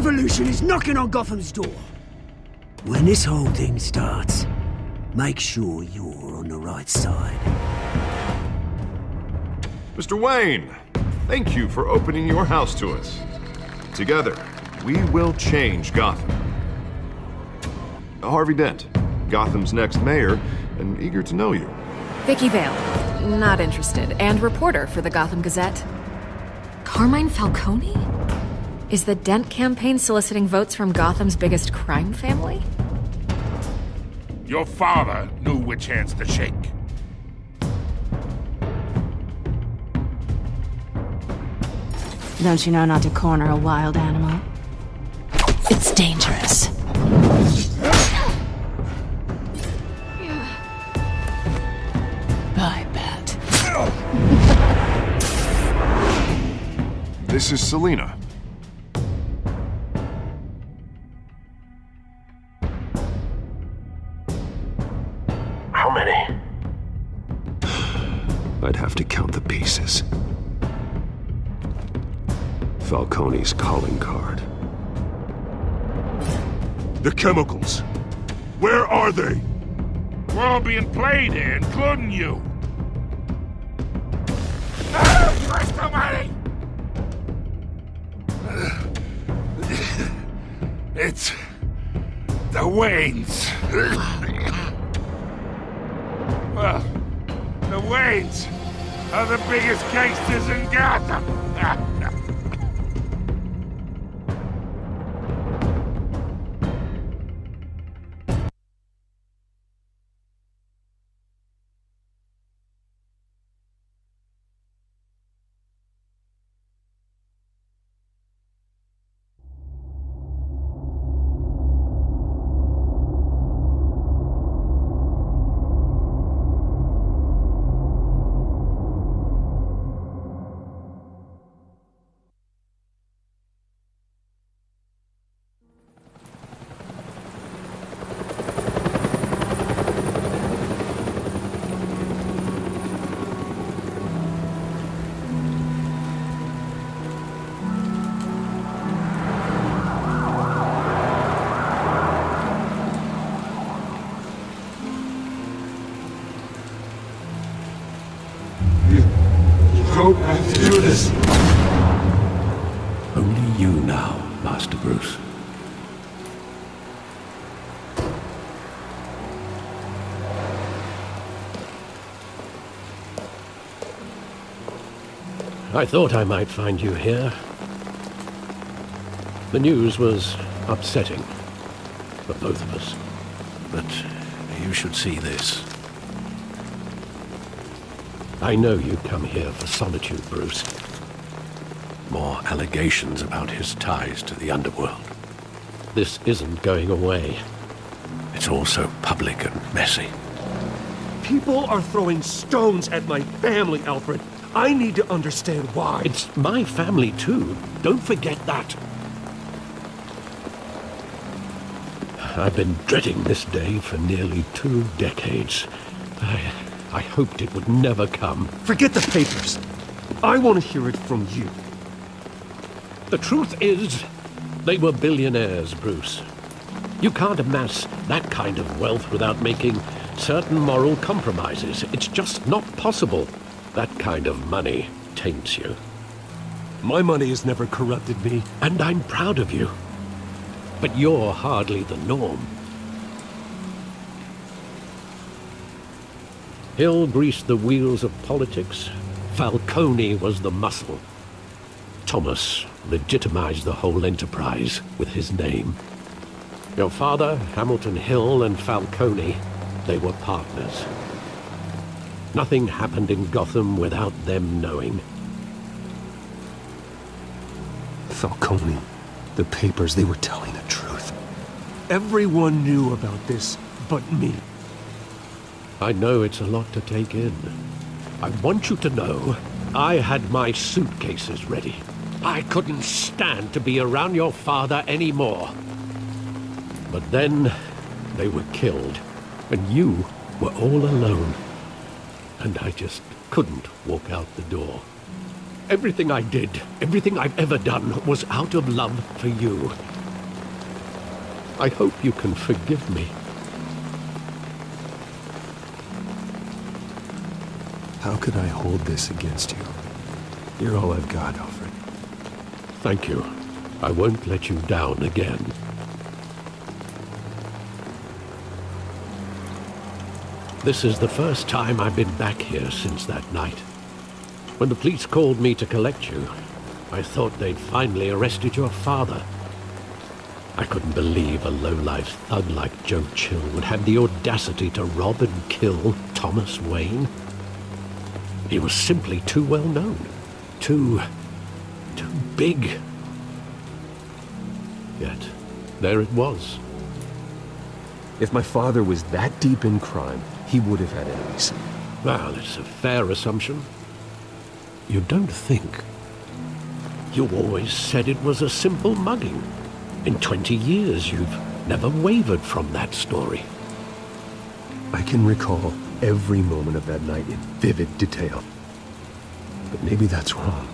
revolution is knocking on Gotham's door. When this whole thing starts, make sure you're on the right side. Mr. Wayne, thank you for opening your house to us. Together, we will change Gotham. Harvey Dent, Gotham's next mayor, and eager to know you. Vicky Vale, not interested, and reporter for the Gotham Gazette. Carmine Falcone? Is the Dent campaign soliciting votes from Gotham's biggest crime family? Your father knew which hands to shake. Don't you know not to corner a wild animal? It's dangerous. I bet. This is Selina. How many? I'd have to count the pieces. Falcone's calling card. The chemicals. Where are they? We're all being played here, including you. Christ almighty! It's the Waynes. Well, the Waynes are the biggest gangsters in Gotham. Don't have to do this. Only you now, Master Bruce. I thought I might find you here. The news was upsetting for both of us. But you should see this. I know you come here for solitude, Bruce. More allegations about his ties to the underworld. This isn't going away. It's all so public and messy. People are throwing stones at my family, Alfred. I need to understand why. It's my family, too. Don't forget that. I've been dreading this day for nearly 2 decades. I hoped it would never come. Forget the papers. I want to hear it from you. The truth is, they were billionaires, Bruce. You can't amass that kind of wealth without making certain moral compromises. It's just not possible. That kind of money taints you. My money has never corrupted me. And I'm proud of you. But you're hardly the norm. Hill greased the wheels of politics. Falcone was the muscle. Thomas legitimized the whole enterprise with his name. Your father, Hamilton Hill, and Falcone, they were partners. Nothing happened in Gotham without them knowing. Falcone, the papers, they were telling the truth. Everyone knew about this but me. I know it's a lot to take in. I want you to know I had my suitcases ready. I couldn't stand to be around your father anymore. But then they were killed, and you were all alone. And I just couldn't walk out the door. Everything I did, everything I've ever done, was out of love for you. I hope you can forgive me. How could I hold this against you? You're all I've got, Alfred. Thank you. I won't let you down again. This is the first time I've been back here since that night. When the police called me to collect you, I thought they'd finally arrested your father. I couldn't believe a low-life thug like Joe Chill would have the audacity to rob and kill Thomas Wayne. He was simply too well known. Too big. Yet, there it was. If my father was that deep in crime, he would have had enemies. Well, it's a fair assumption. You don't think? You always said it was a simple mugging. In 20 years, you've never wavered from that story. I can recall every moment of that night in vivid detail. But maybe that's wrong.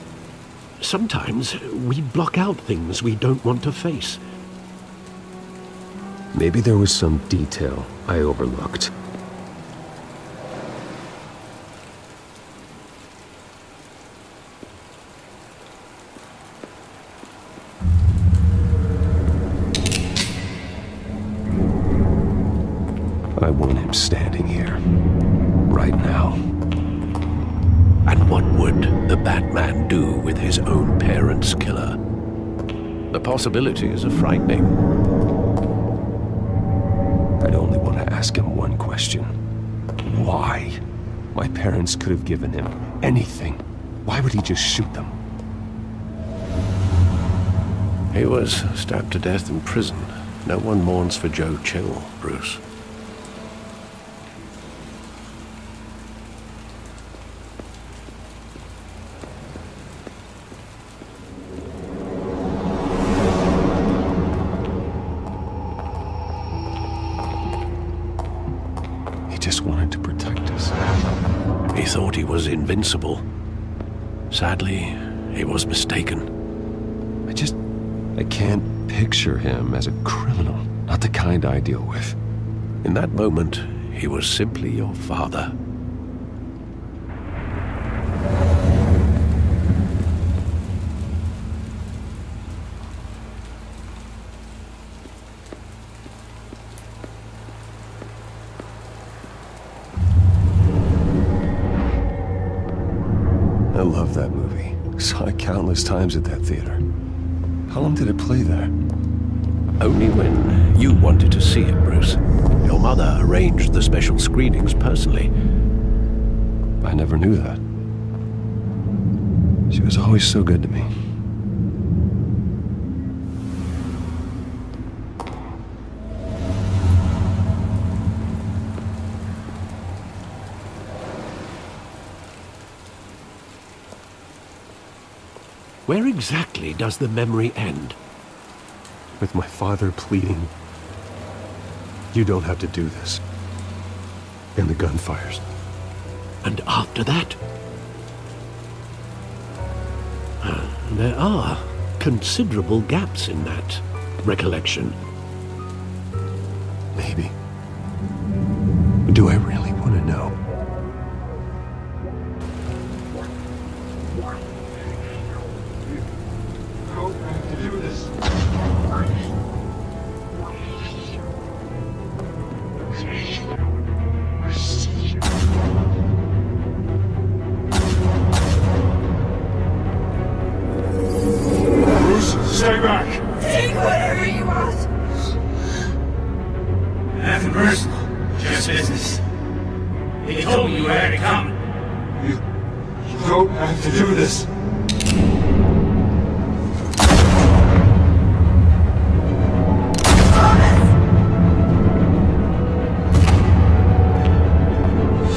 Sometimes we block out things we don't want to face. Maybe there was some detail I overlooked. I want him standing here, right now. And what would the Batman do with his own parents' killer? The possibilities are frightening. I'd only want to ask him one question. Why? My parents could have given him anything. Why would he just shoot them? He was stabbed to death in prison. No one mourns for Joe Chill, Bruce. Just wanted to protect us. He thought he was invincible. Sadly, he was mistaken. I can't picture him as a criminal. Not the kind I deal with. In that moment, he was simply your father. I love that movie. Saw it countless times at that theater. How long did it play there? Only when you wanted to see it, Bruce. Your mother arranged the special screenings personally. I never knew that. She was always so good to me. Where exactly does the memory end? With my father pleading, "You don't have to do this." And the gunfires. And after that? There are considerable gaps in that recollection. Maybe. Do I really want to know? Stay back! Take whatever you want! Nothing personal, just business. He told me you had it coming. You don't have to do this.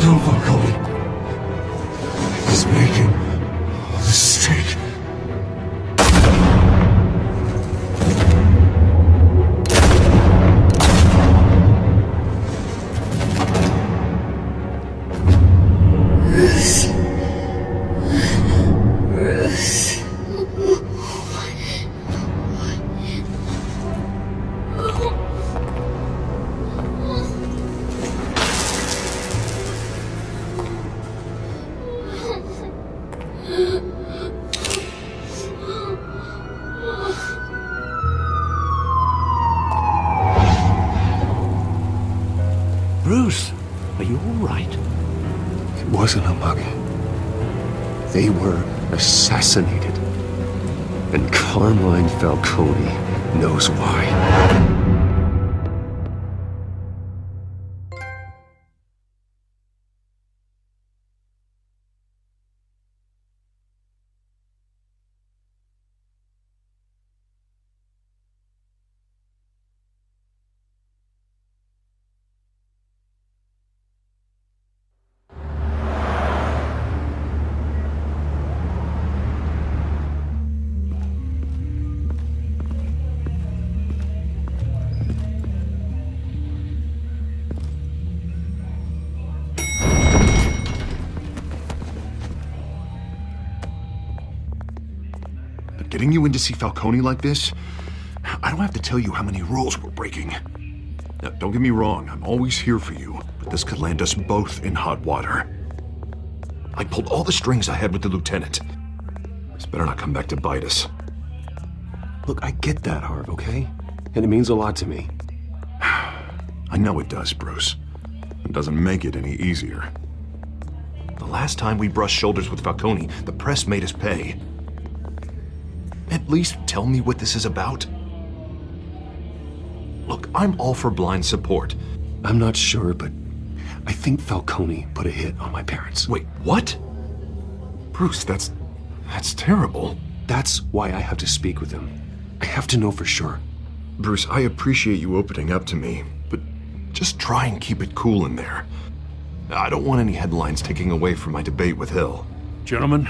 Don't fuck on me. He's making a mistake. Bruce. you all right? It wasn't a mugging. They were assassinated. And Carmine Falcone knows why. Getting you in to see Falcone like this? I don't have to tell you how many rules we're breaking. Now, don't get me wrong, I'm always here for you, but this could land us both in hot water. I pulled all the strings I had with the lieutenant. This better not come back to bite us. Look, I get that, Harv, okay? And it means a lot to me. I know it does, Bruce. It doesn't make it any easier. The last time we brushed shoulders with Falcone, the press made us pay. At least tell me what this is about. Look, I'm all for blind support. I'm not sure, but I think Falcone put a hit on my parents. Wait, what? Bruce, that's terrible. That's why I have to speak with him. I have to know for sure. Bruce, I appreciate you opening up to me, but just try and keep it cool in there. I don't want any headlines taking away from my debate with Hill. Gentlemen,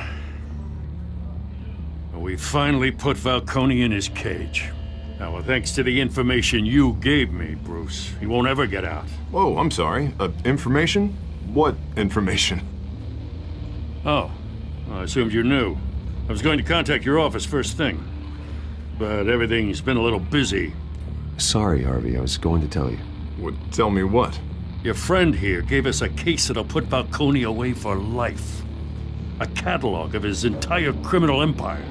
we finally put Falcone in his cage. Now, thanks to the information you gave me, Bruce, he won't ever get out. Oh, I'm sorry. Information? What information? Oh, I assumed you knew. I was going to contact your office first thing, but everything's been a little busy. Sorry, Harvey, I was going to tell you. Tell me what? Your friend here gave us a case that'll put Falcone away for life. A catalog of his entire criminal empire.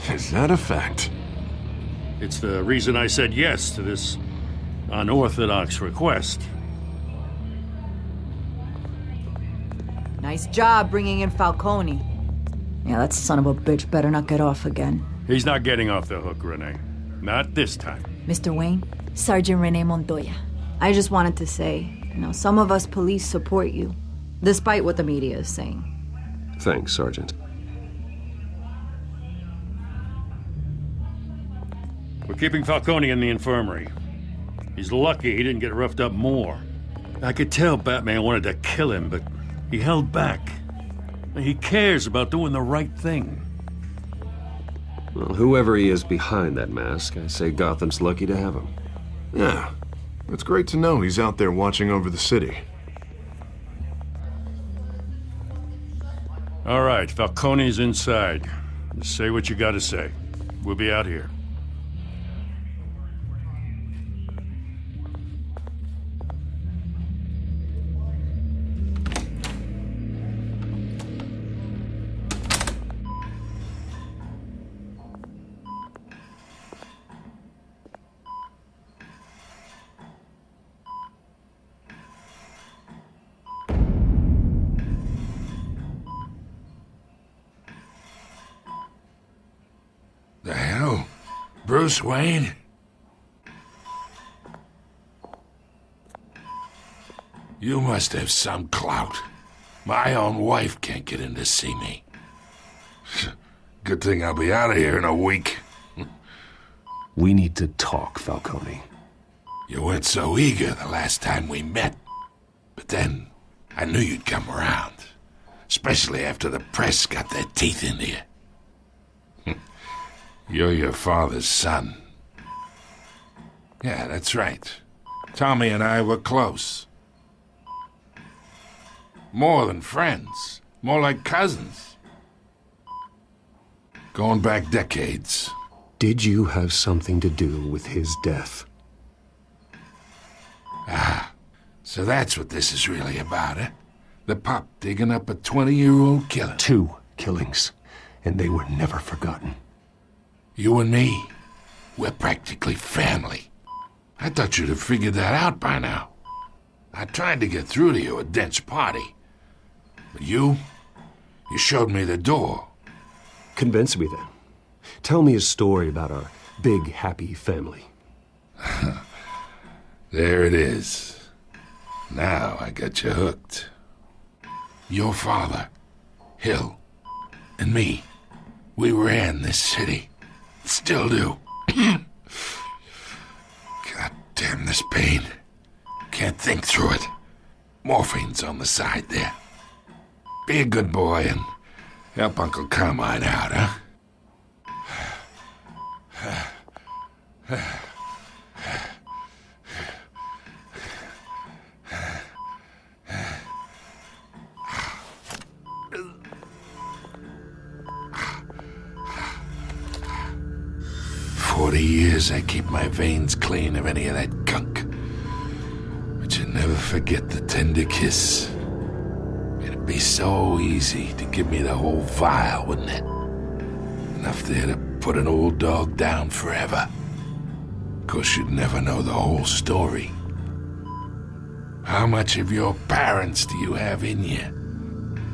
Is that a fact? It's the reason I said yes to this unorthodox request. Nice job bringing in Falcone. Yeah, that son of a bitch better not get off again. He's not getting off the hook, Renee. Not this time. Mr. Wayne, Sergeant Renee Montoya. I just wanted to say, some of us police support you, despite what the media is saying. Thanks, Sergeant. We're keeping Falcone in the infirmary. He's lucky he didn't get roughed up more. I could tell Batman wanted to kill him, but he held back. He cares about doing the right thing. Well, whoever he is behind that mask, I say Gotham's lucky to have him. Yeah, it's great to know he's out there watching over the city. All right, Falcone's inside. Just say what you gotta say. We'll be out here. The hell? Bruce Wayne? You must have some clout. My own wife can't get in to see me. Good thing I'll be out of here in a week. We need to talk, Falcone. You weren't so eager the last time we met. But then, I knew you'd come around. Especially after the press got their teeth into you. You're your father's son. Yeah, that's right. Tommy and I were close. More than friends. More like cousins. Going back decades. Did you have something to do with his death? Ah, so that's what this is really about, eh? The pup digging up a 20-year-old killer. 2 killings, and they were never forgotten. You and me, we're practically family. I thought you'd have figured that out by now. I tried to get through to you at Dent's party. But you showed me the door. Convince me then. Tell me a story about our big, happy family. There it is. Now I got you hooked. Your father, Hill, and me, we ran this city. Still do. God damn this pain. Can't think through it. Morphine's on the side there. Be a good boy and help Uncle Carmine out, huh? 40 years I keep my veins clean of any of that gunk. But you never forget the tender kiss. It'd be so easy to give me the whole vial, wouldn't it? Enough there to put an old dog down forever. Of course, you'd never know the whole story. How much of your parents do you have in you?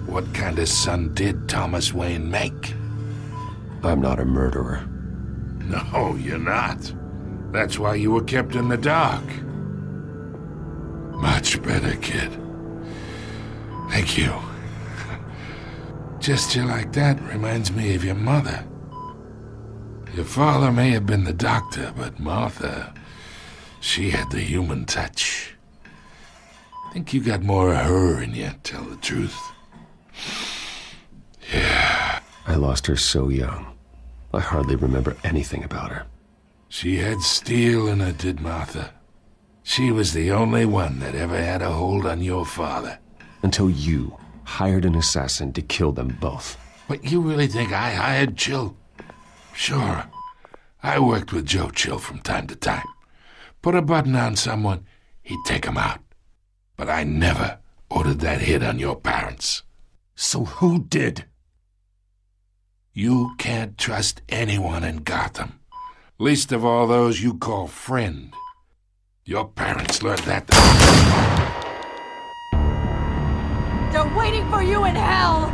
What kind of son did Thomas Wayne make? I'm not a murderer. No, you're not. That's why you were kept in the dark. Much better, kid. Thank you. Gesture like that reminds me of your mother. Your father may have been the doctor, but Martha, she had the human touch. I think you got more of her in you, tell the truth. Yeah. I lost her so young. I hardly remember anything about her. She had steel in her, did Martha. She was the only one that ever had a hold on your father. Until you hired an assassin to kill them both. But you really think I hired Chill? Sure. I worked with Joe Chill from time to time. Put a button on someone, he'd take him out. But I never ordered that hit on your parents. So who did? You can't trust anyone in Gotham. Least of all those you call friend. Your parents learned that. They're waiting for you in hell!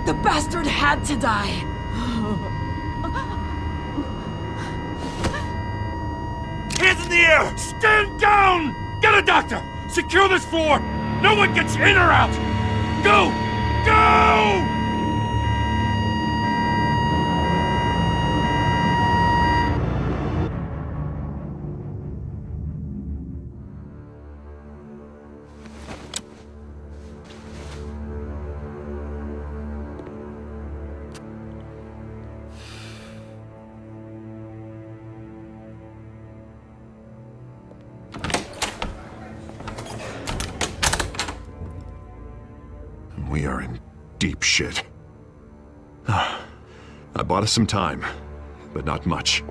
The bastard had to die. Hands in the air! Stand down! Get a doctor! Secure this floor! No one gets in or out! Go! Go! We are in deep shit. I bought us some time, but not much.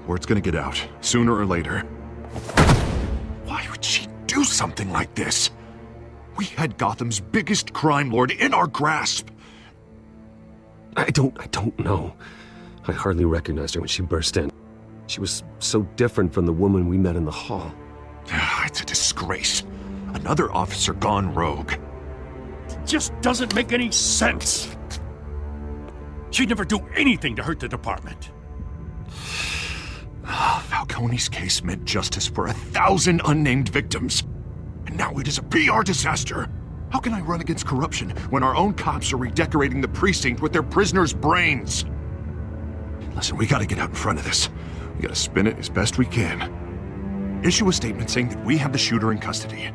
Word's gonna get out, sooner or later. Why would she do something like this? We had Gotham's biggest crime lord in our grasp. I don't know. I hardly recognized her when she burst in. She was so different from the woman we met in the hall. It's a disgrace. Another officer gone rogue. Just doesn't make any sense. She'd never do anything to hurt the department. Falcone's case meant justice for 1,000 unnamed victims. And now it is a PR disaster. How can I run against corruption when our own cops are redecorating the precinct with their prisoners' brains? Listen, we gotta get out in front of this. We gotta spin it as best we can. Issue a statement saying that we have the shooter in custody.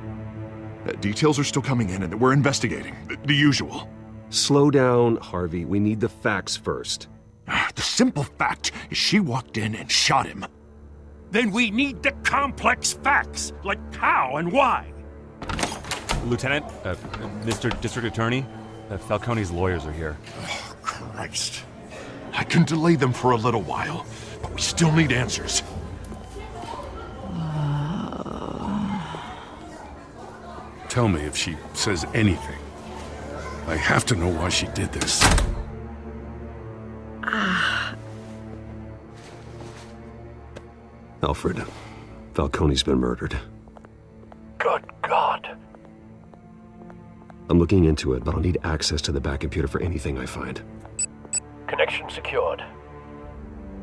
Details are still coming in and that we're investigating. The usual. Slow down, Harvey. We need the facts first. The simple fact is she walked in and shot him. Then we need the complex facts, like how and why. Lieutenant, Mr. District Attorney, Falcone's lawyers are here. Oh, Christ. I can delay them for a little while, but we still need answers. Tell me if she says anything. I have to know why she did this. Alfred, Falcone's been murdered. Good God. I'm looking into it, but I'll need access to the back computer for anything I find. Connection secured.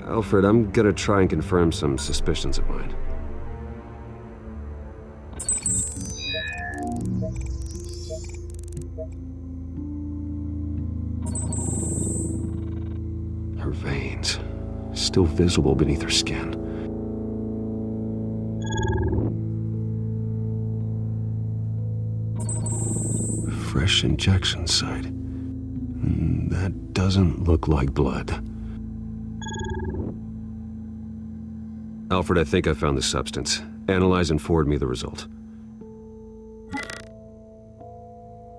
Alfred, I'm gonna try and confirm some suspicions of mine. Her veins, still visible beneath her skin. Fresh injection site. That doesn't look like blood. Alfred, I think I found the substance. Analyze and forward me the result.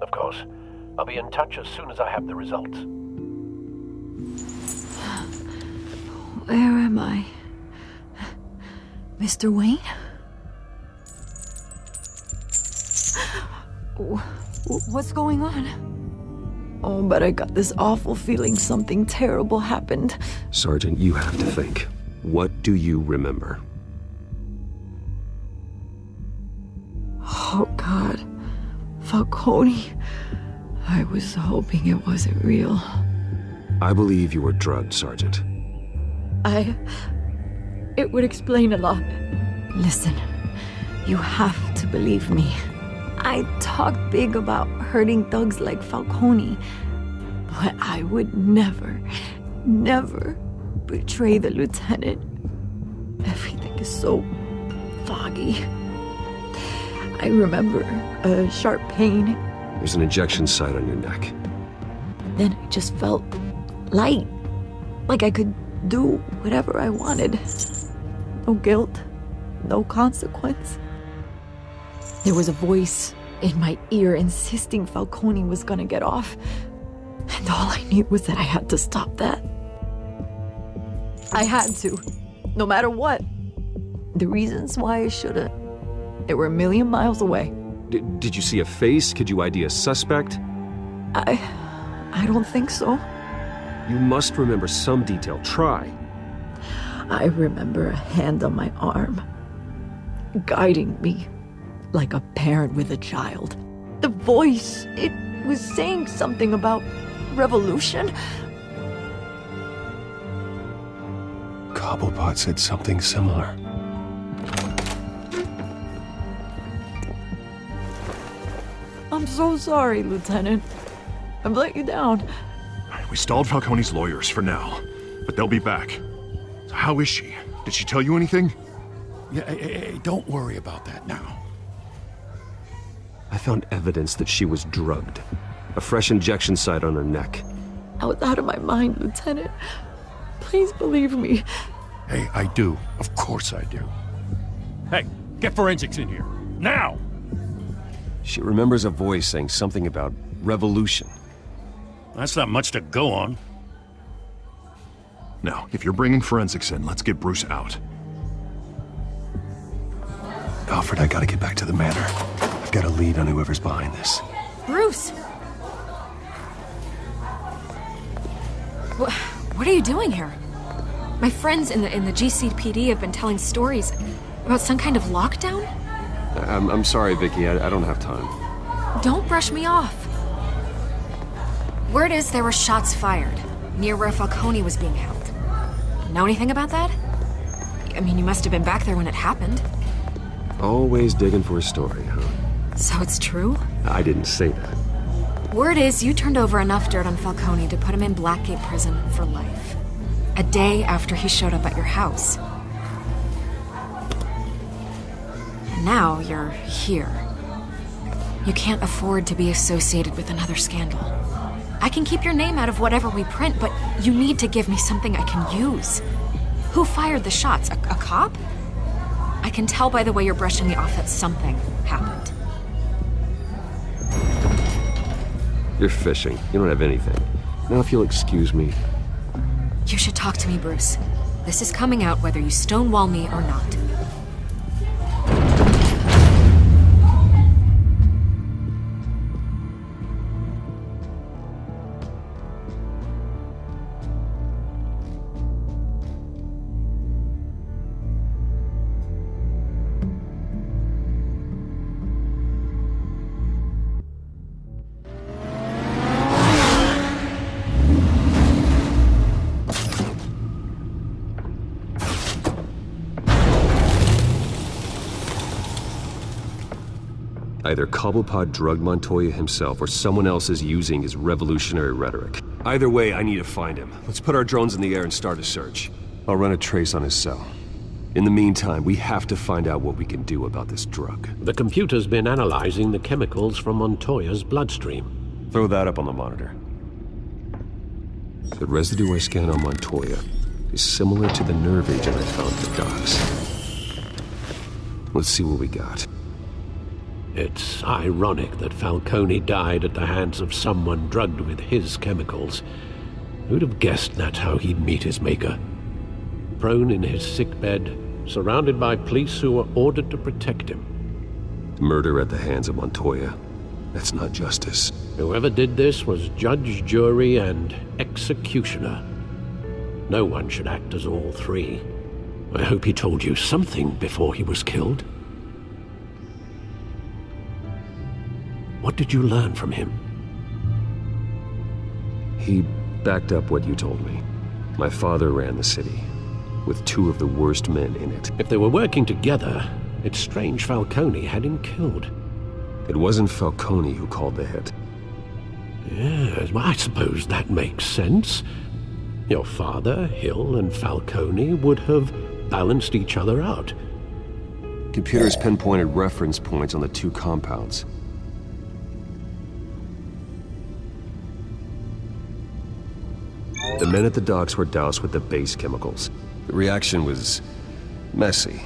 Of course. I'll be in touch as soon as I have the results. Where am I? Mr. Wayne? What's going on? Oh, but I got this awful feeling something terrible happened. Sergeant, you have to think. What do you remember? Oh, God. Falcone. I was hoping it wasn't real. I believe you were drugged, Sergeant. It would explain a lot. Listen, you have to believe me. I talk big about hurting thugs like Falcone, but I would never betray the lieutenant. Everything is so foggy. I remember a sharp pain. There's an injection site on your neck. Then I just felt light, like I could do whatever I wanted. No guilt, no consequence. There was a voice in my ear insisting Falcone was gonna get off. And all I knew was that I had to stop that. I had to, no matter what. The reasons why I shouldn't, they were a million miles away. Did you see a face? Could you ID a suspect? I don't think so. You must remember some detail. Try. I remember a hand on my arm, guiding me like a parent with a child. The voice, it was saying something about revolution. Cobblepot said something similar. I'm so sorry, Lieutenant. I've let you down. We stalled Falcone's lawyers for now, but they'll be back. So how is she? Did she tell you anything? Yeah, hey, don't worry about that now. I found evidence that she was drugged. A fresh injection site on her neck. I was out of my mind, Lieutenant. Please believe me. Hey, I do. Of course I do. Hey, get forensics in here. Now! She remembers a voice saying something about revolution. That's not much to go on. Now, if you're bringing forensics in, let's get Bruce out. Alfred, I gotta get back to the manor. I've got a lead on whoever's behind this. Bruce! What are you doing here? My friends in the GCPD have been telling stories about some kind of lockdown? I'm sorry, Vicky. I don't have time. Don't brush me off. Word is there were shots fired near where Falcone was being held. Know anything about that? I mean, you must have been back there when it happened. Always digging for a story, huh? So it's true? I didn't say that. Word is you turned over enough dirt on Falcone to put him in Blackgate Prison for life. A day after he showed up at your house. And now you're here. You can't afford to be associated with another scandal. I can keep your name out of whatever we print, but you need to give me something I can use. Who fired the shots? A cop? I can tell by the way you're brushing me off that something happened. You're fishing. You don't have anything. Now, if you'll excuse me. You should talk to me, Bruce. This is coming out whether you stonewall me or not. Either Cobblepot drugged Montoya himself, or someone else is using his revolutionary rhetoric. Either way, I need to find him. Let's put our drones in the air and start a search. I'll run a trace on his cell. In the meantime, we have to find out what we can do about this drug. The computer's been analyzing the chemicals from Montoya's bloodstream. Throw that up on the monitor. The residue I scan on Montoya is similar to the nerve agent I found at the docks. Let's see what we got. It's ironic that Falcone died at the hands of someone drugged with his chemicals. Who'd have guessed that's how he'd meet his maker? Prone in his sickbed, surrounded by police who were ordered to protect him. Murder at the hands of Montoya. That's not justice. Whoever did this was judge, jury, and executioner. No one should act as all three. I hope he told you something before he was killed. What did you learn from him? He backed up what you told me. My father ran the city, with two of the worst men in it. If they were working together, it's strange Falcone had him killed. It wasn't Falcone who called the hit. Yes, well, I suppose that makes sense. Your father, Hill, and Falcone would have balanced each other out. Computers pinpointed reference points on the two compounds. The men at the docks were doused with the base chemicals. The reaction was messy.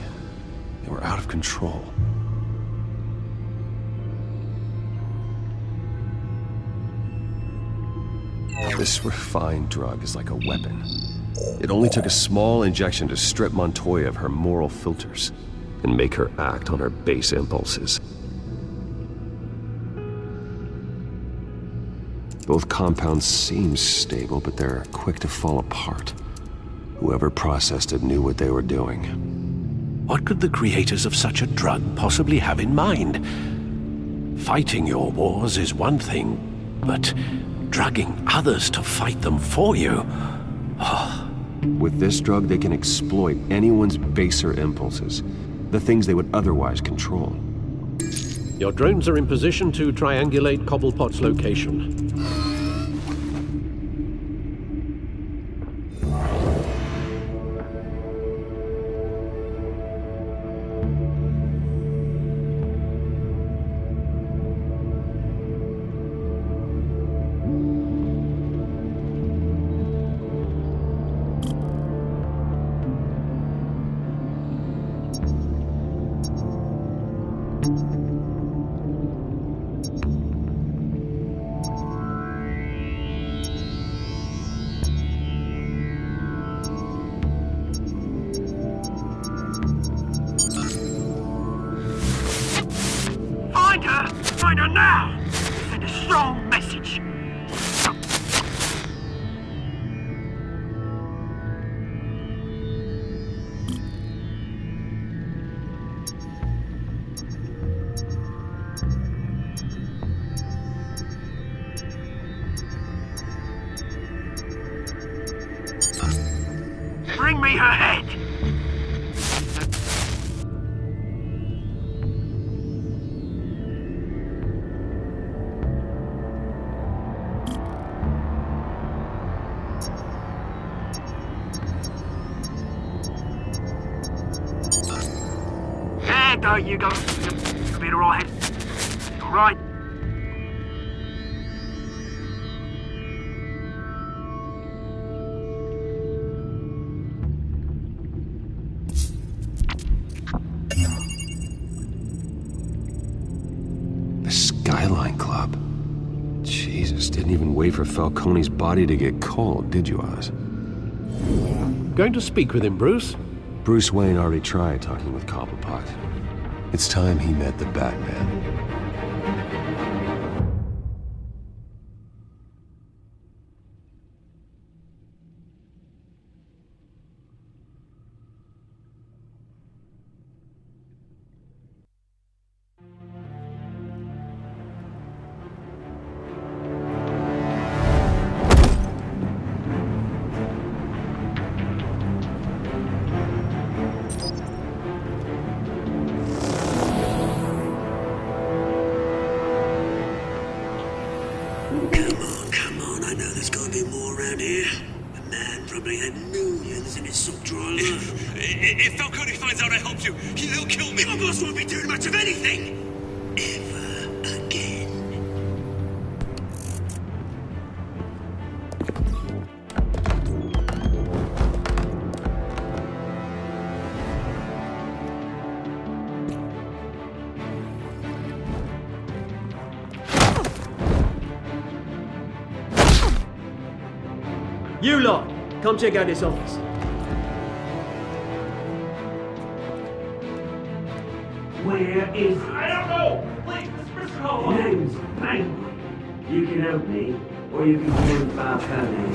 They were out of control. This refined drug is like a weapon. It only took a small injection to strip Montoya of her moral filters and make her act on her base impulses. Both compounds seem stable, but they're quick to fall apart. Whoever processed it knew what they were doing. What could the creators of such a drug possibly have in mind? Fighting your wars is one thing, but drugging others to fight them for you? Oh. With this drug, they can exploit anyone's baser impulses, the things they would otherwise control. Your drones are in position to triangulate Cobblepot's location. Find her now! Send a strong message. Bring me her head! There you go. You'll be all right. All right. The Skyline Club. Jesus, didn't even wait for Falcone's body to get cold, did you, Oz? Going to speak with him, Bruce? Bruce Wayne already tried talking with Cobblepot. It's time he met the Batman. probably had millions in his sub-drawer alone. If Falcone finds out I helped you, he'll kill me. Your boss won't be doing much of anything! Ever again. You lot, come check out this office. Where is... I don't know! Please, Mr. Hall. Name's Penguin. You can help me, or you can call Falcone.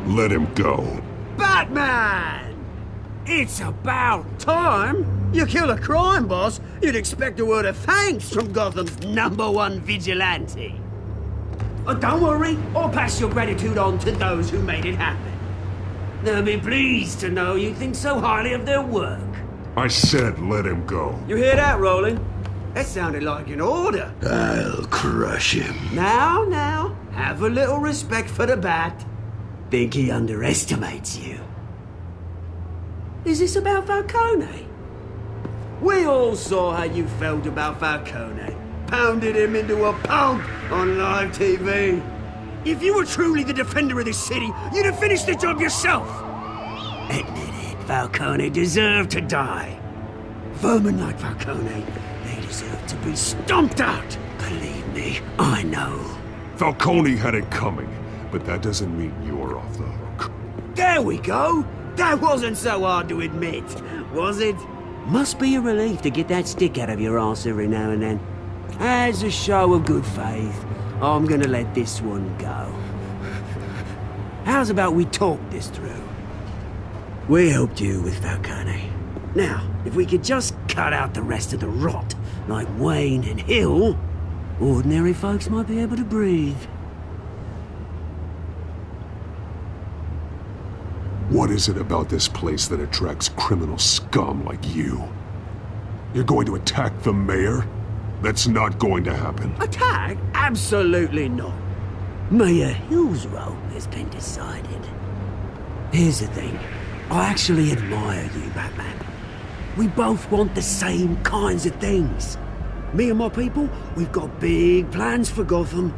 Let him go. Batman! It's about time! You kill a crime boss, you'd expect a word of thanks from Gotham's #1 vigilante. Oh, don't worry, I'll pass your gratitude on to those who made it happen. They'll be pleased to know you think so highly of their work. I said let him go. You hear that, Roland? That sounded like an order. I'll crush him. Now, have a little respect for the Bat. Think he underestimates you. Is this about Falcone? We all saw how you felt about Falcone. Pounded him into a pulp on live TV. If you were truly the defender of this city, you'd have finished the job yourself. Admit it, Falcone deserved to die. Vermin like Falcone, they deserve to be stomped out. Believe me, I know. Falcone had it coming, but that doesn't mean you're off the hook. There we go. That wasn't so hard to admit, was it? Must be a relief to get that stick out of your arse every now and then. As a show of good faith, I'm gonna let this one go. How's about we talk this through? We helped you with Falcone. Now, if we could just cut out the rest of the rot, like Wayne and Hill, ordinary folks might be able to breathe. What is it about this place that attracts criminal scum like you? You're going to attack the mayor? That's not going to happen. Attack? Absolutely not. Mayor Hill's role has been decided. Here's the thing. I actually admire you, Batman. We both want the same kinds of things. Me and my people, we've got big plans for Gotham.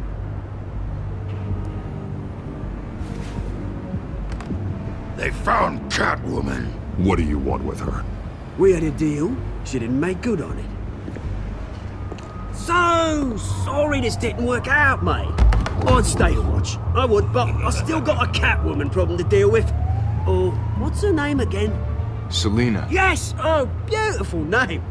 They found Catwoman. What do you want with her? We had a deal. She didn't make good on it. So sorry this didn't work out, mate. I'd stay to watch. I would, but I still got a Catwoman problem to deal with. Oh, what's her name again? Selina. Yes! Oh, beautiful name.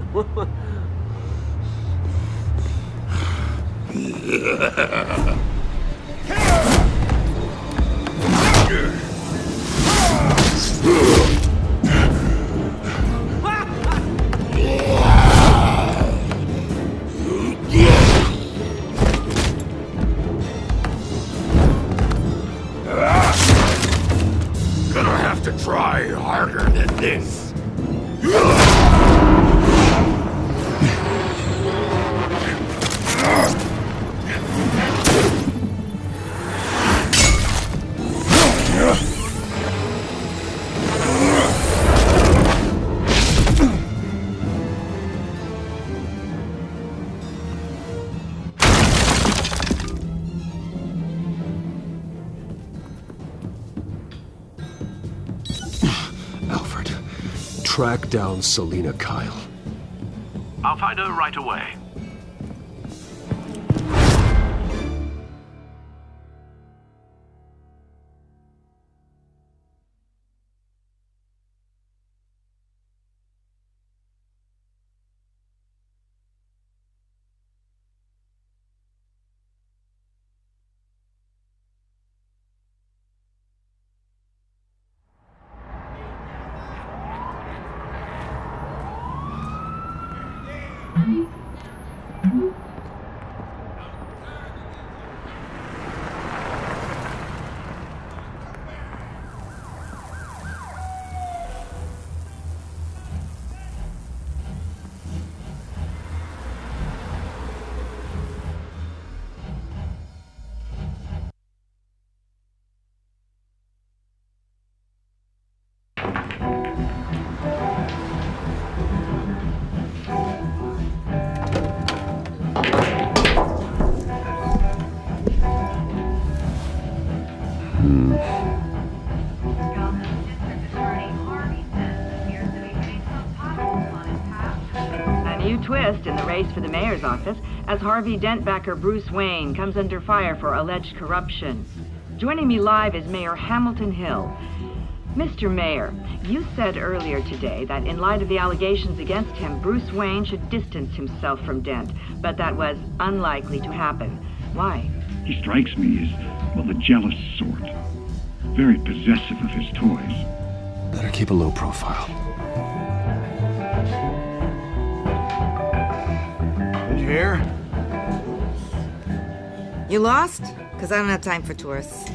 Gonna have to try harder than this. Track down Selina Kyle. I'll find her right away. A new twist in the race for the mayor's office as Harvey Dent-backer Bruce Wayne comes under fire for alleged corruption. Joining me live is Mayor Hamilton Hill. Mr. Mayor, you said earlier today that in light of the allegations against him, Bruce Wayne should distance himself from Dent, but that was unlikely to happen. Why? He strikes me as, well, the jealous sort. Very possessive of his toys. Better keep a low profile. Did you hear? You lost? Because I don't have time for tourists.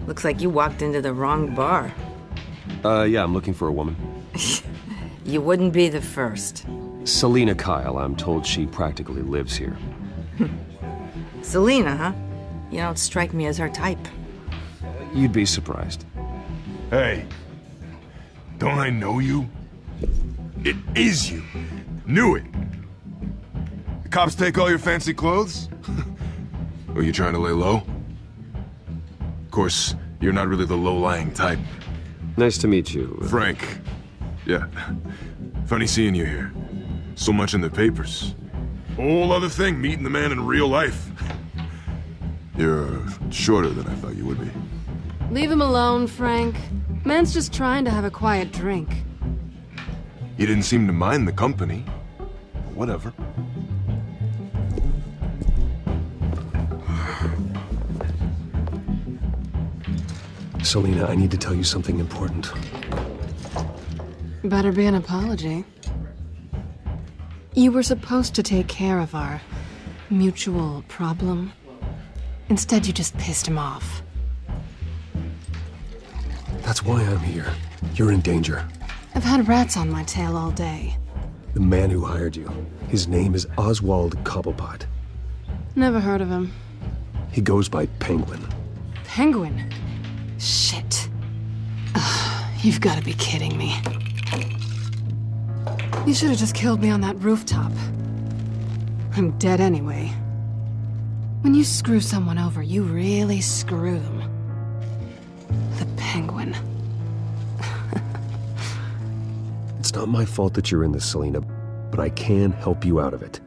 Looks like you walked into the wrong bar. Yeah, I'm looking for a woman. You wouldn't be the first. Selina Kyle, I'm told she practically lives here. Selina, huh? You don't strike me as her type. You'd be surprised. Hey, don't I know you? It is you. Knew it. The cops take all your fancy clothes? Are you trying to lay low? Of course, you're not really the low-lying type. Nice to meet you. Frank. Yeah. Funny seeing you here. So much in the papers. Whole other thing, meeting the man in real life. You're shorter than I thought you would be. Leave him alone, Frank. Man's just trying to have a quiet drink. You didn't seem to mind the company. But whatever. Selina, I need to tell you something important. Better be an apology. You were supposed to take care of our mutual problem. Instead, you just pissed him off. That's why I'm here. You're in danger. I've had rats on my tail all day. The man who hired you, his name is Oswald Cobblepot. Never heard of him. He goes by Penguin. Penguin? Shit. Ugh, you've got to be kidding me. You should have just killed me on that rooftop. I'm dead anyway. When you screw someone over, you really screw them. The Penguin. It's not my fault that you're in this, Selina, but I can help you out of it.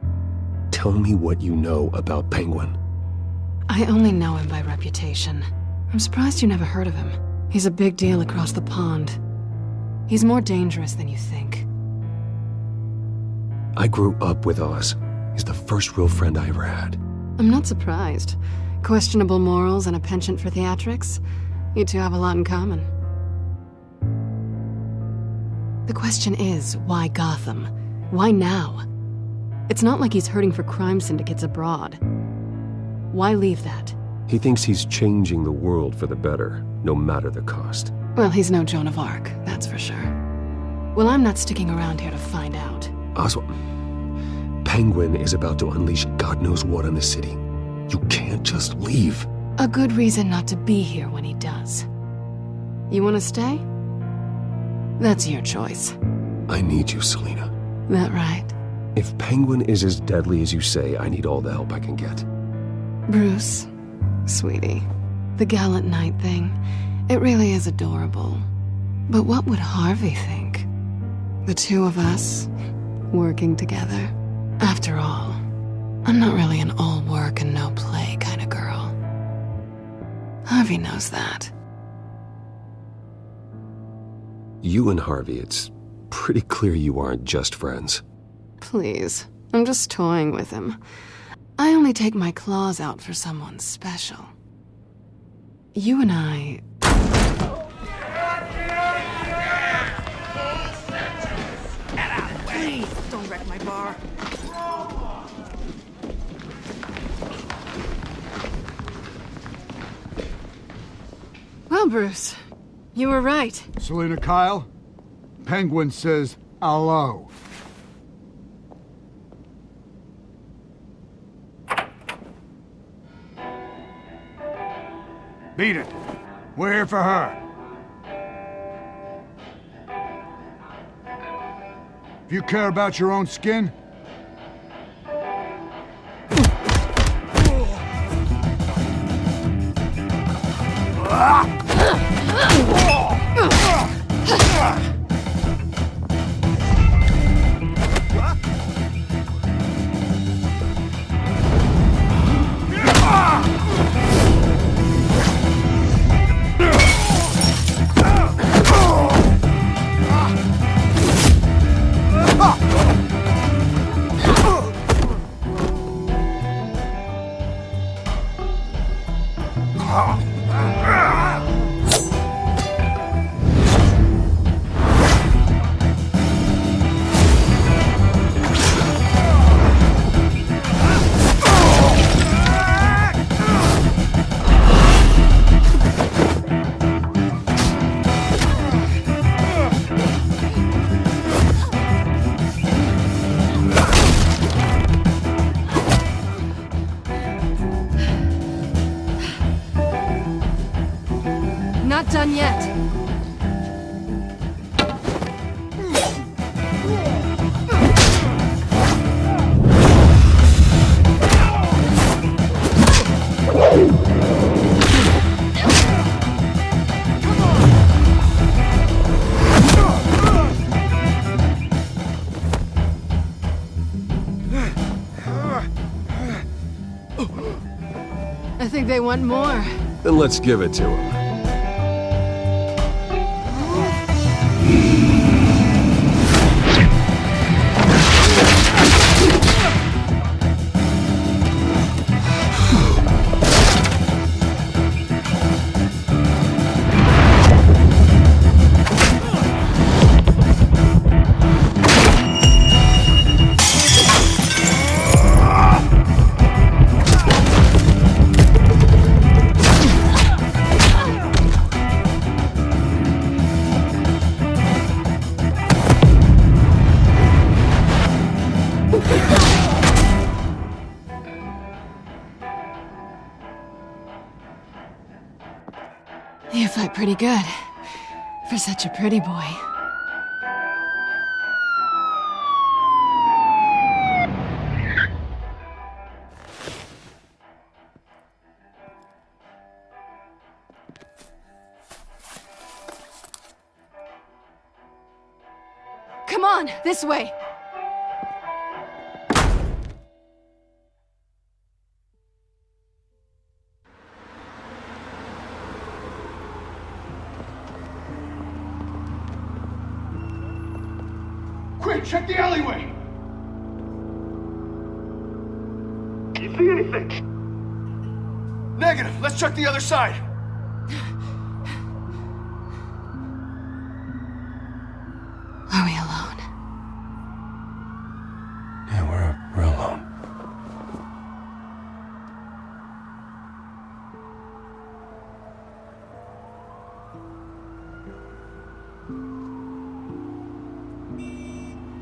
Tell me what you know about Penguin. I only know him by reputation. I'm surprised you never heard of him. He's a big deal across the pond. He's more dangerous than you think. I grew up with Oz. He's the first real friend I ever had. I'm not surprised. Questionable morals and a penchant for theatrics. You two have a lot in common. The question is, why Gotham? Why now? It's not like he's hurting for crime syndicates abroad. Why leave that? He thinks he's changing the world for the better, no matter the cost. Well, he's no Joan of Arc, that's for sure. Well, I'm not sticking around here to find out. Oswald, Penguin is about to unleash God knows what on the city. You can't just leave. A good reason not to be here when he does. You want to stay? That's your choice. I need you, Selina. That right? If Penguin is as deadly as you say, I need all the help I can get. Bruce, sweetie, the gallant knight thing, it really is adorable. But what would Harvey think? The two of us, working together. After all, I'm not really an all work and no play kind of girl. Harvey knows that. You and Harvey, it's pretty clear you aren't just friends. Please, I'm just toying with him. I only take my claws out for someone special. You and I... Please, don't wreck my bar. Well, Bruce, you were right. Selina Kyle, Penguin says hello. Beat it. We're here for her. If you care about your own skin, Not done yet. I think they want more. Then let's give it to him. You fight pretty good. For such a pretty boy. Come on, this way! Quick, check the alleyway! You see anything? Negative. Let's check the other side. Are we alone? Yeah, we're alone.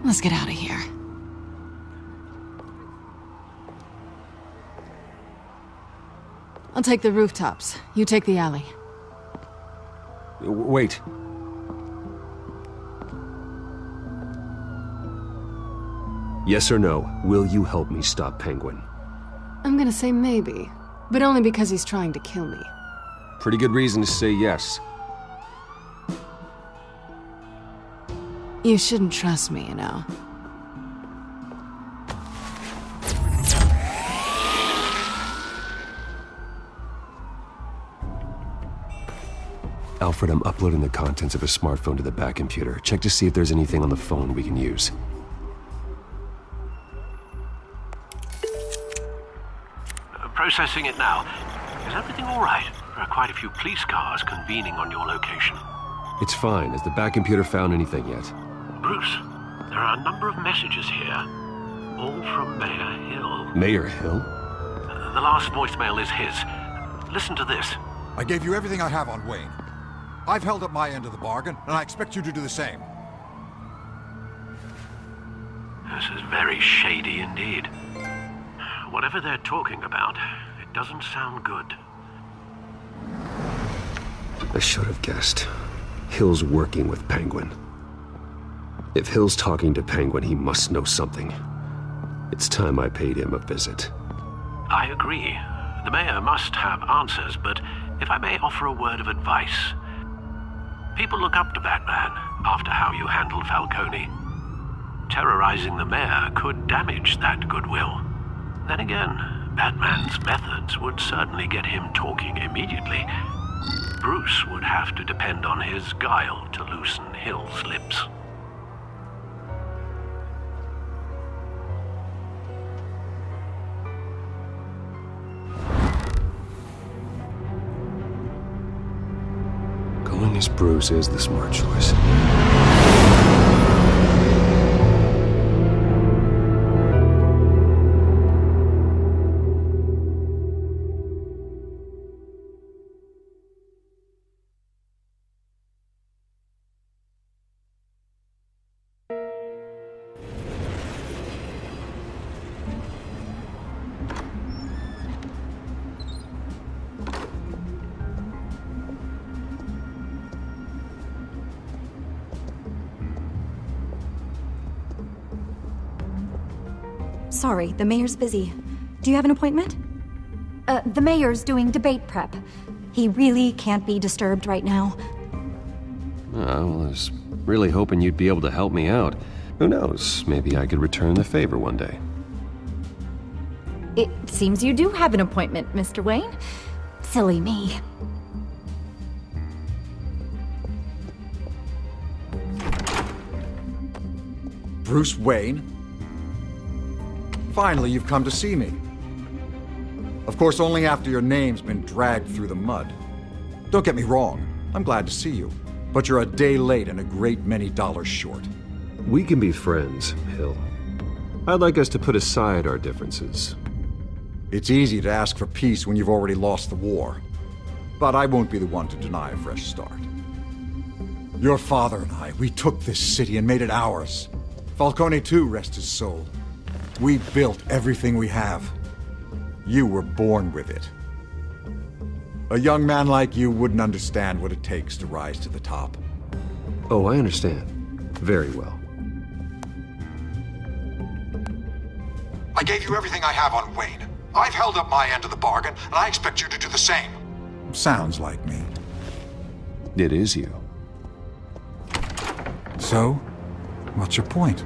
Let's get out of here. I'll take the rooftops. You take the alley. Wait. Yes or no, will you help me stop Penguin? I'm gonna say maybe, but only because he's trying to kill me. Pretty good reason to say yes. You shouldn't trust me, you know. Alfred, I'm uploading the contents of a smartphone to the back computer. Check to see if there's anything on the phone we can use. Processing it now. Is everything all right? There are quite a few police cars convening on your location. It's fine. Has the back computer found anything yet? Bruce, there are a number of messages here. All from Mayor Hill. Mayor Hill? The last voicemail is his. Listen to this. I gave you everything I have on Wayne. I've held up my end of the bargain, and I expect you to do the same. This is very shady indeed. Whatever they're talking about, it doesn't sound good. I should have guessed. Hill's working with Penguin. If Hill's talking to Penguin, he must know something. It's time I paid him a visit. I agree. The mayor must have answers, but If I may offer a word of advice, people look up to Batman after how you handled Falcone. Terrorizing the mayor could damage that goodwill. Then again, Batman's methods would certainly get him talking immediately. Bruce would have to depend on his guile to loosen Hill's lips. Going as Bruce is the smart choice. Sorry, the mayor's busy. Do you have an appointment? The mayor's doing debate prep. He really can't be disturbed right now. I was really hoping you'd be able to help me out. Who knows, maybe I could return the favor one day. It seems you do have an appointment, Mr. Wayne. Silly me. Bruce Wayne? Finally, you've come to see me. Of course, only after your name's been dragged through the mud. Don't get me wrong, I'm glad to see you. But you're a day late and a great many dollars short. We can be friends, Hill. I'd like us to put aside our differences. It's easy to ask for peace when you've already lost the war. But I won't be the one to deny a fresh start. Your father and I, we took this city and made it ours. Falcone too, rest his soul. We built everything we have. You were born with it. A young man like you wouldn't understand what it takes to rise to the top. Oh, I understand. Very well. I gave you everything I have on Wayne. I've held up my end of the bargain, and I expect you to do the same. Sounds like me. It is you. So, what's your point?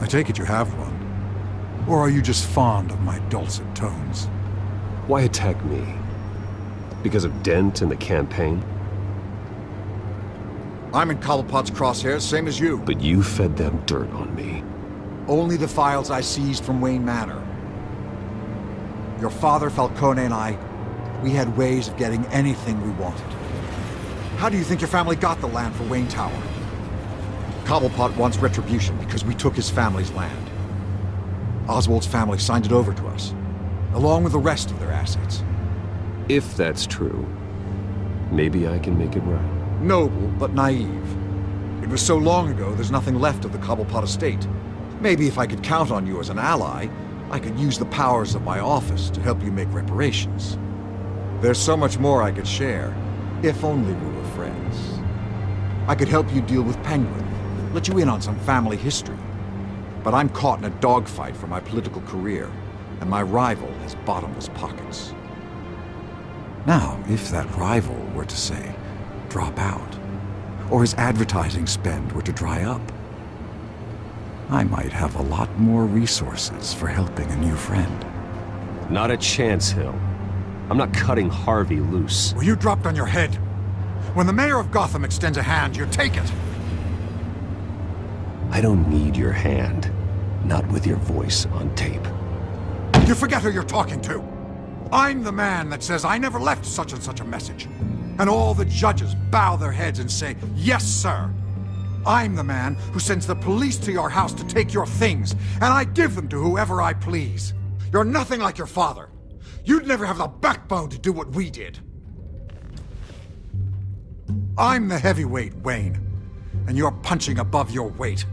I take it you have one. Or are you just fond of my dulcet tones? Why attack me? Because of Dent and the campaign? I'm in Cobblepot's crosshairs, same as you. But you fed them dirt on me. Only the files I seized from Wayne Manor. Your father, Falcone, and I, we had ways of getting anything we wanted. How do you think your family got the land for Wayne Tower? Cobblepot wants retribution because we took his family's land. Oswald's family signed it over to us, along with the rest of their assets. If that's true, maybe I can make it right. Noble, but naive. It was so long ago, there's nothing left of the Cobblepot estate. Maybe if I could count on you as an ally, I could use the powers of my office to help you make reparations. There's so much more I could share, if only we were friends. I could help you deal with Penguin, let you in on some family history. But I'm caught in a dogfight for my political career, and my rival has bottomless pockets. Now, if that rival were to, say, drop out, or his advertising spend were to dry up, I might have a lot more resources for helping a new friend. Not a chance, Hill. I'm not cutting Harvey loose. Well, you dropped on your head. When the mayor of Gotham extends a hand, you take it. I don't need your hand. Not with your voice on tape. You forget who you're talking to. I'm the man that says I never left such and such a message. And all the judges bow their heads and say, yes, sir. I'm the man who sends the police to your house to take your things, and I give them to whoever I please. You're nothing like your father. You'd never have the backbone to do what we did. I'm the heavyweight, Wayne, and you're punching above your weight.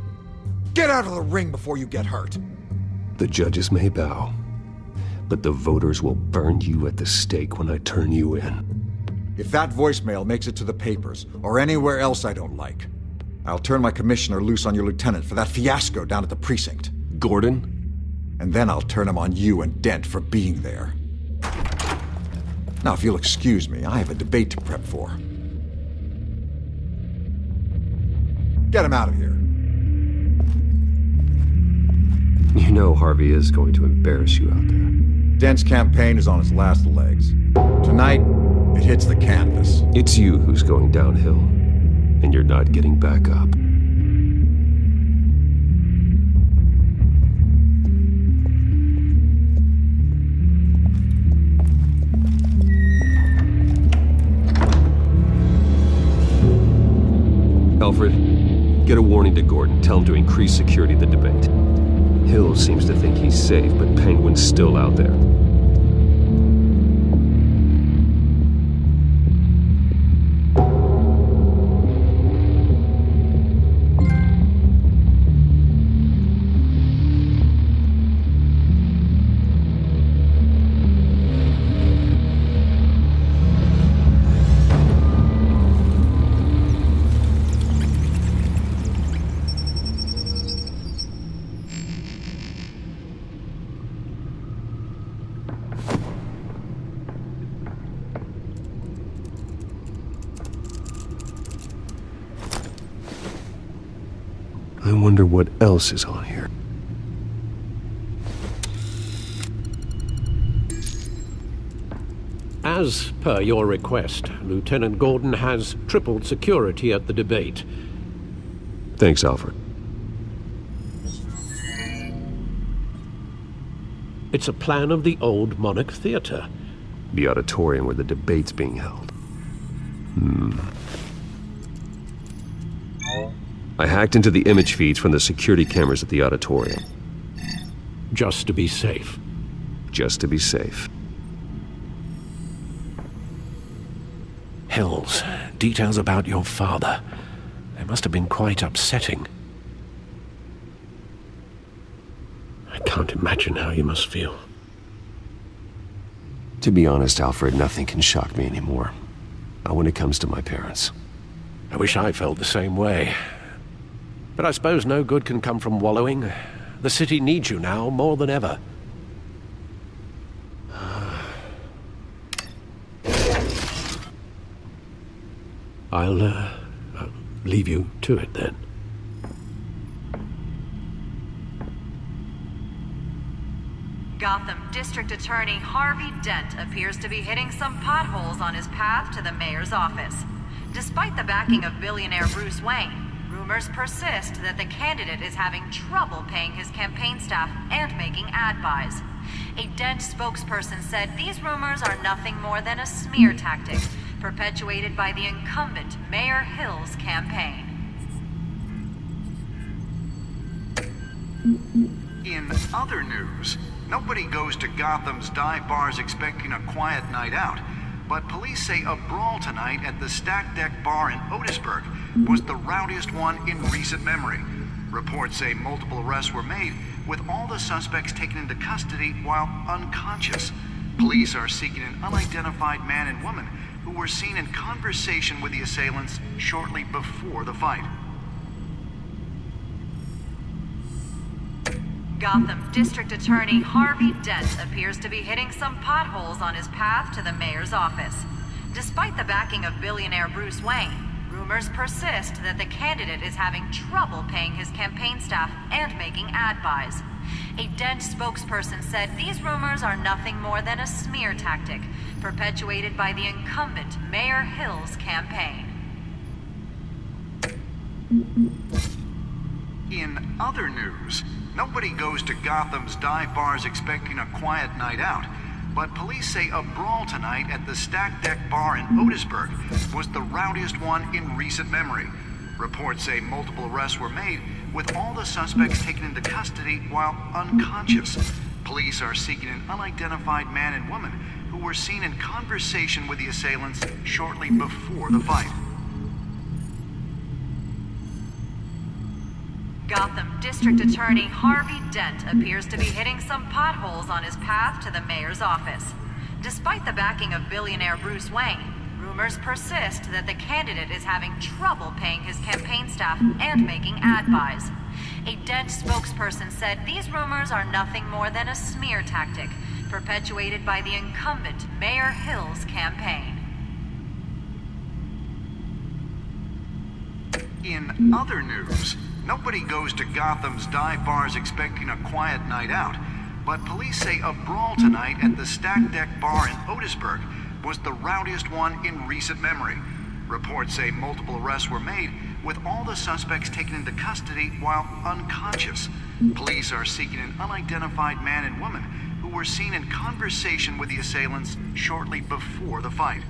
Get out of the ring before you get hurt. The judges may bow, but the voters will burn you at the stake when I turn you in. If that voicemail makes it to the papers, or anywhere else I don't like, I'll turn my commissioner loose on your lieutenant for that fiasco down at the precinct. Gordon? And then I'll turn him on you and Dent for being there. Now, if you'll excuse me, I have a debate to prep for. Get him out of here. You know Harvey is going to embarrass you out there. Dent's campaign is on its last legs. Tonight, it hits the canvas. It's you who's going downhill, and you're not getting back up. Alfred, get a warning to Gordon. Tell him to increase security at the debate. Hill seems to think he's safe, but Penguin's still out there. I wonder what else is on here. As per your request, Lieutenant Gordon has tripled security at the debate. Thanks, Alfred. It's a plan of the old Monarch Theater. The auditorium where the debate's being held. I hacked into the image feeds from the security cameras at the auditorium. Just to be safe. Just to be safe. Hills, details about your father. They must have been quite upsetting. I can't imagine how you must feel. To be honest, Alfred, nothing can shock me anymore. Not when it comes to my parents. I wish I felt the same way. But I suppose no good can come from wallowing. The city needs you now more than ever. I'll leave you to it then. Gotham District Attorney Harvey Dent appears to be hitting some potholes on his path to the mayor's office. Despite the backing of billionaire Bruce Wayne, rumors persist that the candidate is having trouble paying his campaign staff and making ad buys. A Dent spokesperson said these rumors are nothing more than a smear tactic perpetuated by the incumbent Mayor Hill's campaign. In other news, nobody goes to Gotham's dive bars expecting a quiet night out, but police say a brawl tonight at the Stack Deck Bar in Otisburg was the rowdiest one in recent memory. Reports say multiple arrests were made, with all the suspects taken into custody while unconscious. Police are seeking an unidentified man and woman who were seen in conversation with the assailants shortly before the fight. Gotham District Attorney Harvey Dent appears to be hitting some potholes on his path to the mayor's office. Despite the backing of billionaire Bruce Wayne, rumors persist that the candidate is having trouble paying his campaign staff and making ad buys. A Dent spokesperson said these rumors are nothing more than a smear tactic perpetuated by the incumbent Mayor Hill's campaign. In other news, nobody goes to Gotham's dive bars expecting a quiet night out, but police say a brawl tonight at the Stack Deck Bar in Otisburg was the rowdiest one in recent memory. Reports say multiple arrests were made, with all the suspects taken into custody while unconscious. Police are seeking an unidentified man and woman who were seen in conversation with the assailants shortly before the fight. Gotham District Attorney Harvey Dent appears to be hitting some potholes on his path to the mayor's office. Despite the backing of billionaire Bruce Wayne, rumors persist that the candidate is having trouble paying his campaign staff and making ad buys. A Dent spokesperson said these rumors are nothing more than a smear tactic perpetuated by the incumbent Mayor Hill's campaign. In other news, nobody goes to Gotham's dive bars expecting a quiet night out, but police say a brawl tonight at the Stack Deck Bar in Otisburg was the rowdiest one in recent memory. Reports say multiple arrests were made, with all the suspects taken into custody while unconscious. Police are seeking an unidentified man and woman who were seen in conversation with the assailants shortly before the fight.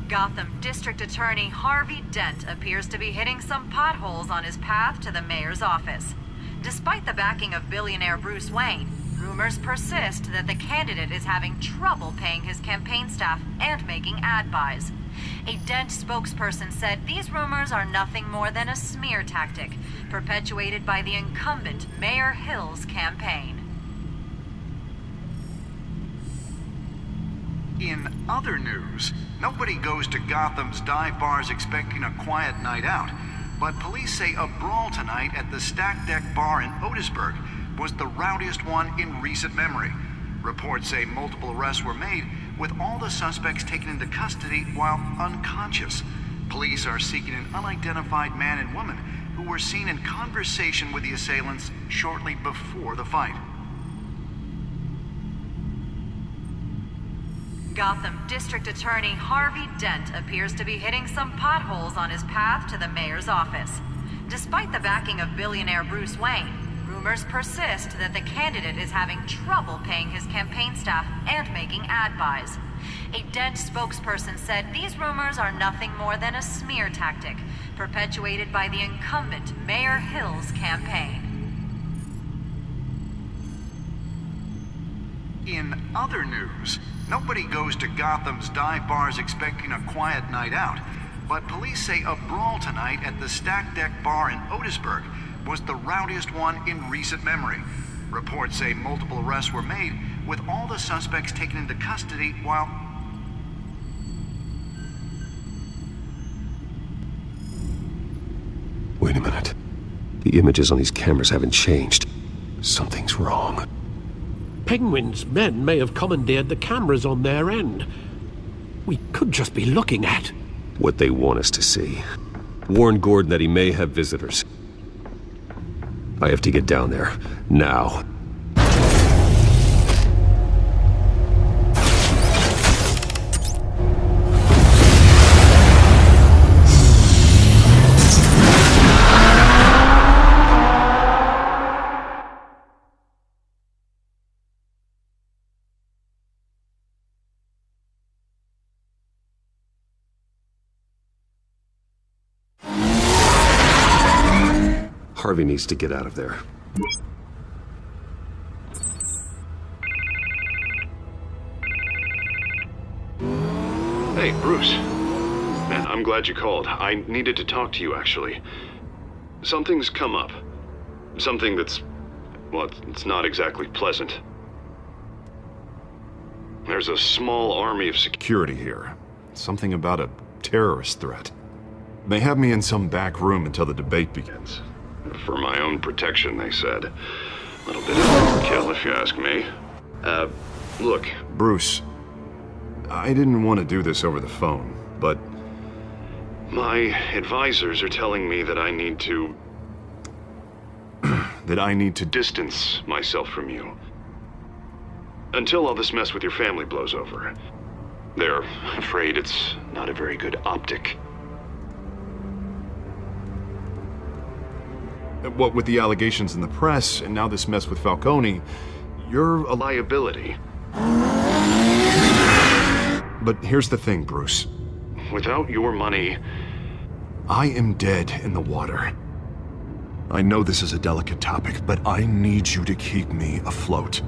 Gotham District Attorney Harvey Dent appears to be hitting some potholes on his path to the mayor's office. Despite the backing of billionaire Bruce Wayne, rumors persist that the candidate is having trouble paying his campaign staff and making ad buys. A Dent spokesperson said these rumors are nothing more than a smear tactic, perpetuated by the incumbent Mayor Hill's campaign. In other news, nobody goes to Gotham's dive bars expecting a quiet night out, but police say a brawl tonight at the Stack Deck Bar in Otisburg was the rowdiest one in recent memory. Reports say multiple arrests were made, with all the suspects taken into custody while unconscious. Police are seeking an unidentified man and woman who were seen in conversation with the assailants shortly before the fight. Gotham District Attorney Harvey Dent appears to be hitting some potholes on his path to the mayor's office. Despite the backing of billionaire Bruce Wayne, rumors persist that the candidate is having trouble paying his campaign staff and making ad buys. A Dent spokesperson said these rumors are nothing more than a smear tactic, perpetuated by the incumbent Mayor Hill's campaign. In other news, nobody goes to Gotham's dive bars expecting a quiet night out, but police say a brawl tonight at the Stack Deck Bar in Otisburg was the rowdiest one in recent memory. Reports say multiple arrests were made, with all the suspects taken into custody while... Wait a minute. The images on these cameras haven't changed. Something's wrong. Penguin's men may have commandeered the cameras on their end. We could just be looking at what they want us to see. Warn Gordon that he may have visitors. I have to get down there, now. Harvey needs to get out of there. Hey, Bruce. Man, I'm glad you called. I needed to talk to you, actually. Something's come up. Something that's... well, it's not exactly pleasant. There's a small army of security here. Something about a terrorist threat. They have me in some back room until the debate begins. For my own protection, they said. A little bit of overkill, if you ask me. Look. Bruce, I didn't want to do this over the phone, but... my advisors are telling me that I need to... that I need to distance myself from you. Until all this mess with your family blows over. They're afraid it's not a very good optic. What with the allegations in the press, and now this mess with Falcone, you're a liability. But here's the thing, Bruce. Without your money... I am dead in the water. I know this is a delicate topic, but I need you to keep me afloat.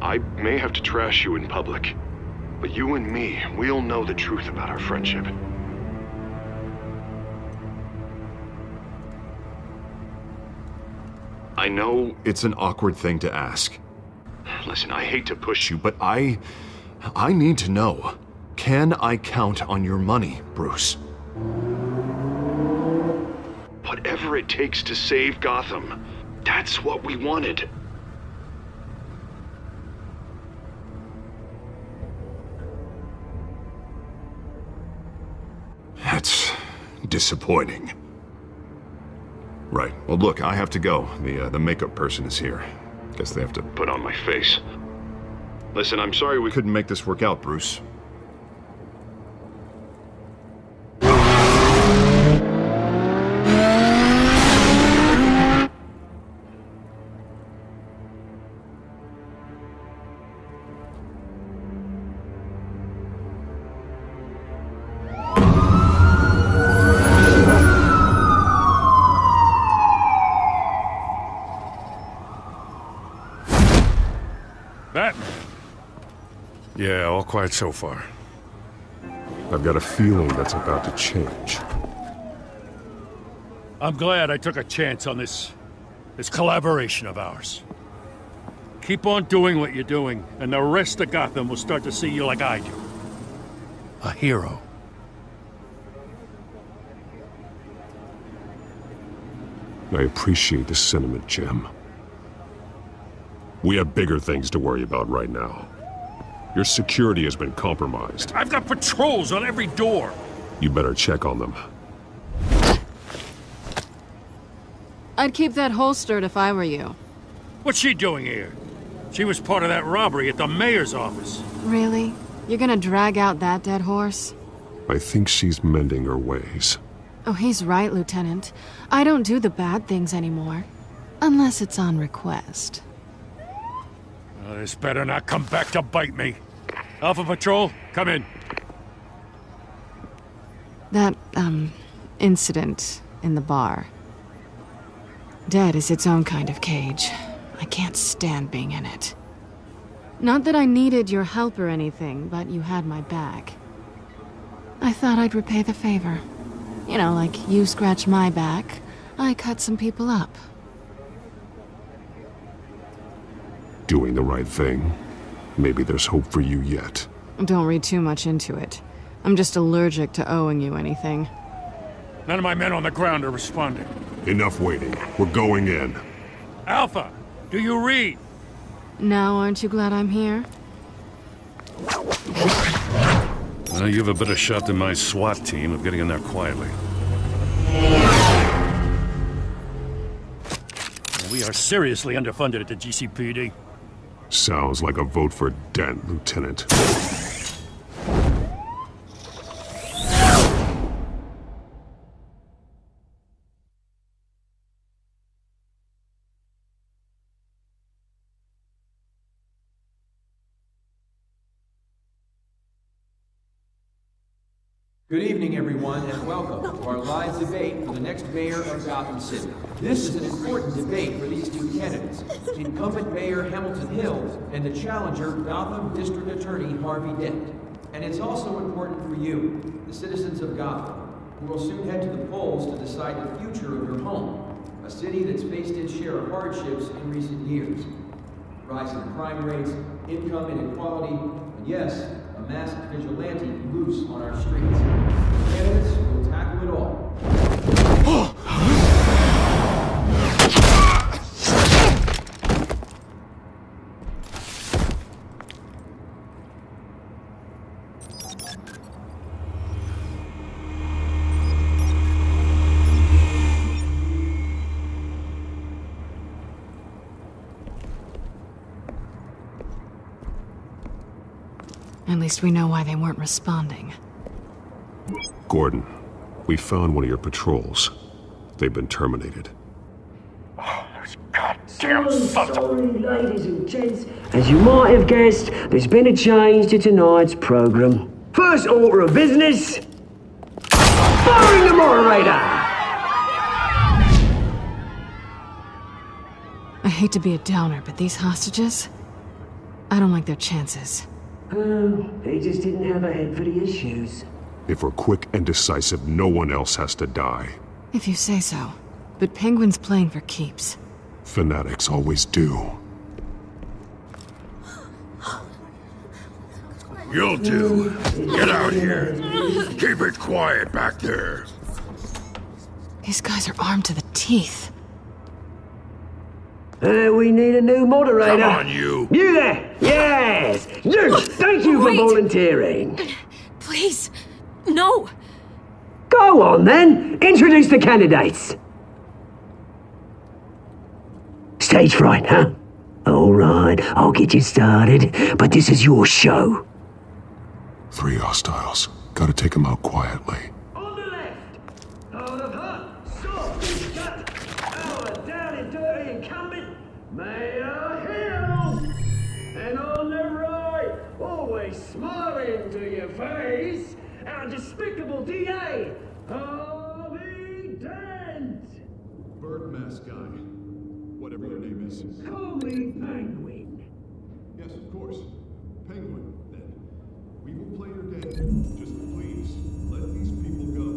I may have to trash you in public, but you and me, we'll know the truth about our friendship. I know... it's an awkward thing to ask. Listen, I hate to push you, but I need to know. Can I count on your money, Bruce? Whatever it takes to save Gotham. That's what we wanted. disappointing. Right. Well, look, I have to go. The makeup person is here. Guess they have to put on my face. Listen, I'm sorry we couldn't make this work out, Bruce. Yeah, all quiet so far. I've got a feeling that's about to change. I'm glad I took a chance on this collaboration of ours. Keep on doing what you're doing, and the rest of Gotham will start to see you like I do. A hero. I appreciate the sentiment, Jim. We have bigger things to worry about right now. Your security has been compromised. I've got patrols on every door. You better check on them. I'd keep that holstered if I were you. What's she doing here? She was part of that robbery at the mayor's office. Really? You're gonna drag out that dead horse? I think she's mending her ways. Oh, he's right, Lieutenant. I don't do the bad things anymore. Unless it's on request. This better not come back to bite me. Alpha Patrol, come in. That, incident in the bar. Dead is its own kind of cage. I can't stand being in it. Not that I needed your help or anything, but you had my back. I thought I'd repay the favor. You know, like you scratch my back, I cut some people up. Doing the right thing. Maybe there's hope for you yet. Don't read too much into it. I'm just allergic to owing you anything. None of my men on the ground are responding. Enough waiting. We're going in. Alpha, do you read? Now, aren't you glad I'm here? Well, you have a better shot than my SWAT team of getting in there quietly. We are seriously underfunded at the GCPD. Sounds like a vote for Dent, Lieutenant. Good evening, everyone, and welcome to our live debate for the next mayor of Gotham City. This is an important debate for these two candidates, incumbent Mayor Hamilton Hill and the challenger Gotham District Attorney Harvey Dent. And it's also important for you, the citizens of Gotham, who will soon head to the polls to decide the future of your home, a city that's faced its share of hardships in recent years. Rising crime rates, income inequality, and yes, a masked vigilante loose on our streets. Candidates will tackle it all. At least we know why they weren't responding. Gordon, we found one of your patrols. They've been terminated. Oh, those goddamn sons of... ladies and gents. As you might have guessed, there's been a change to tonight's program. First order of business... firing the moderator! I hate to be a downer, but these hostages... I don't like their chances. Oh, they just didn't have a head for the issues. If we're quick and decisive, no one else has to die. If you say so. But Penguin's playing for keeps. Fanatics always do. You'll do. Get out here. Keep it quiet back there. These guys are armed to the teeth. We need a new moderator. Come on, you. You there! Yes! You! Thank you for volunteering. Please, no. Go on then, introduce the candidates. Stage fright, huh? All right, I'll get you started, but this is your show. 3 hostiles. Gotta take them out quietly. On the left, out of her, soft, gut, our down and dirty incumbent, Mayor Hill. And on the right, always smiling to your face, our despicable DA, Harvey Dent. Bird mask guy. Whatever your name is. Call me Penguin. Yes, of course. Penguin, then. We will play your game. Just please, let these people go.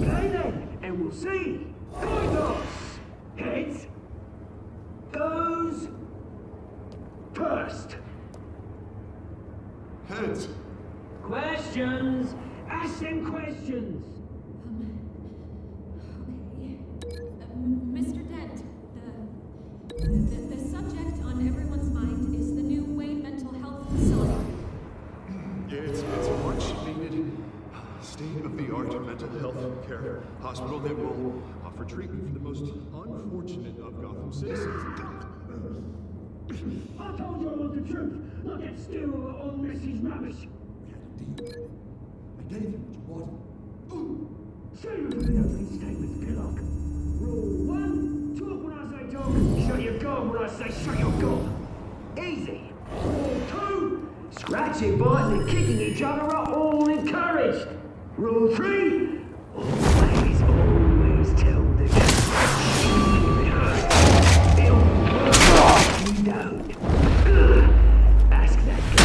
Play then, and we'll see. Hijos. Heads. Goes. First. Heads. Questions. Ask them questions. Mr. Dent, the subject on everyone's mind is the new Wayne Mental Health Facility. It's a much-needed, state-of-the-art mental health care hospital that will offer treatment for the most unfortunate of Gotham citizens. I told you I want the truth. Not get still on Mrs. Rubbish. I gave you what you wanted. Say you for the opening statements, Pillock. Rule 1, talk when I say talk. Shut your gob when I say shut your gob. Easy. Rule 2, scratching, biting and kicking each other are all encouraged. Rule 3, always tell the truth. If it hurts, it'll work. If you don't, ask that guy.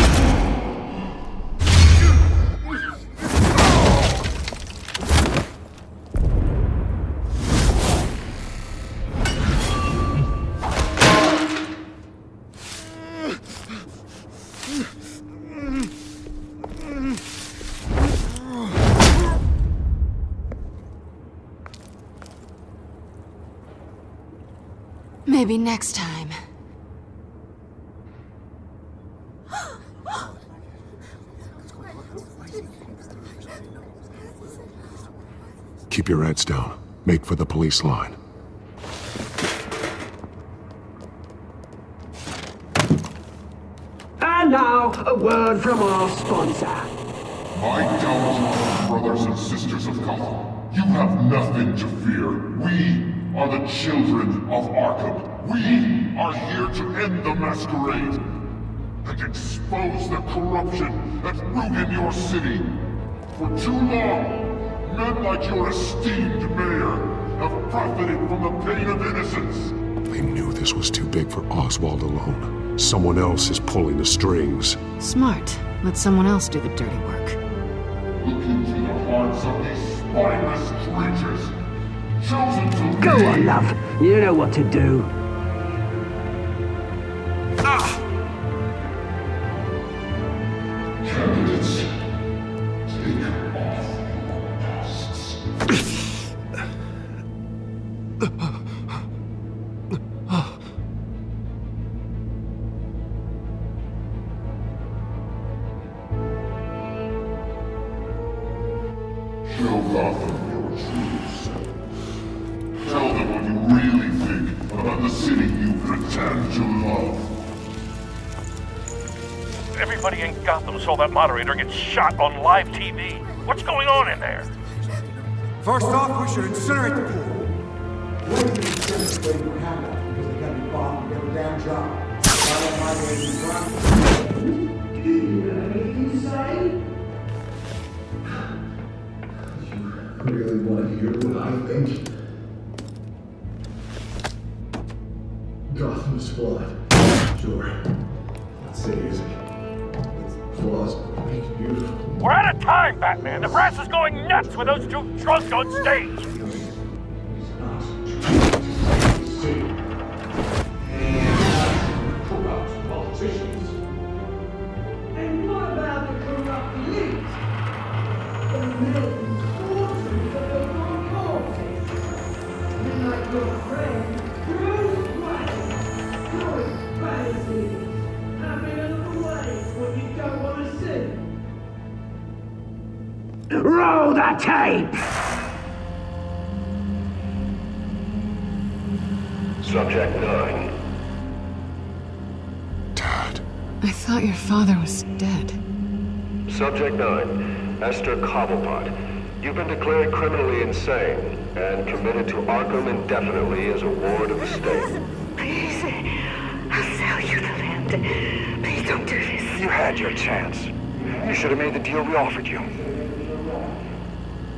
Maybe next time. Keep your heads down. Make for the police line. And now, a word from our sponsor. My gallant brothers and sisters of Gotham, you have nothing to fear. We are the children of Arkham. We are here to end the masquerade and expose the corruption that ruined your city. For too long, men like your esteemed mayor have profited from the pain of innocence. They knew this was too big for Oswald alone. Someone else is pulling the strings. Smart. Let someone else do the dirty work. Look into the hearts of these spineless creatures. Chosen to Go on, love. You know what to do. Candidates, take off your masks. Show Gotham your true self. Tell them what you really think about the city you pretend to love. Everybody in Gotham saw that moderator get shot on live TV. What's going on in there? First off, we should incinerate the pool. What do you think they would have that because they got to be bought and get a damn job? Do you have anything to say? You really want to hear what I think? Gotham's flawed. Sure. Not say easy. Its flaws make it beautiful. We're out of time, Batman. The brass is going nuts with those two drunks on stage. Corrupt politicians. And what about the corrupt elite? The millions, fortunes of the wrong causes. And like your friend, Bruce Wayne, your fantasies, having a little way what you don't want to see. Roll the tape! Subject 9. I thought your father was dead. Subject 9, Esther Cobblepot. You've been declared criminally insane and committed to Arkham indefinitely as a ward of the state. Please, I'll sell you the land. Please don't do this. You had your chance. You should have made the deal we offered you.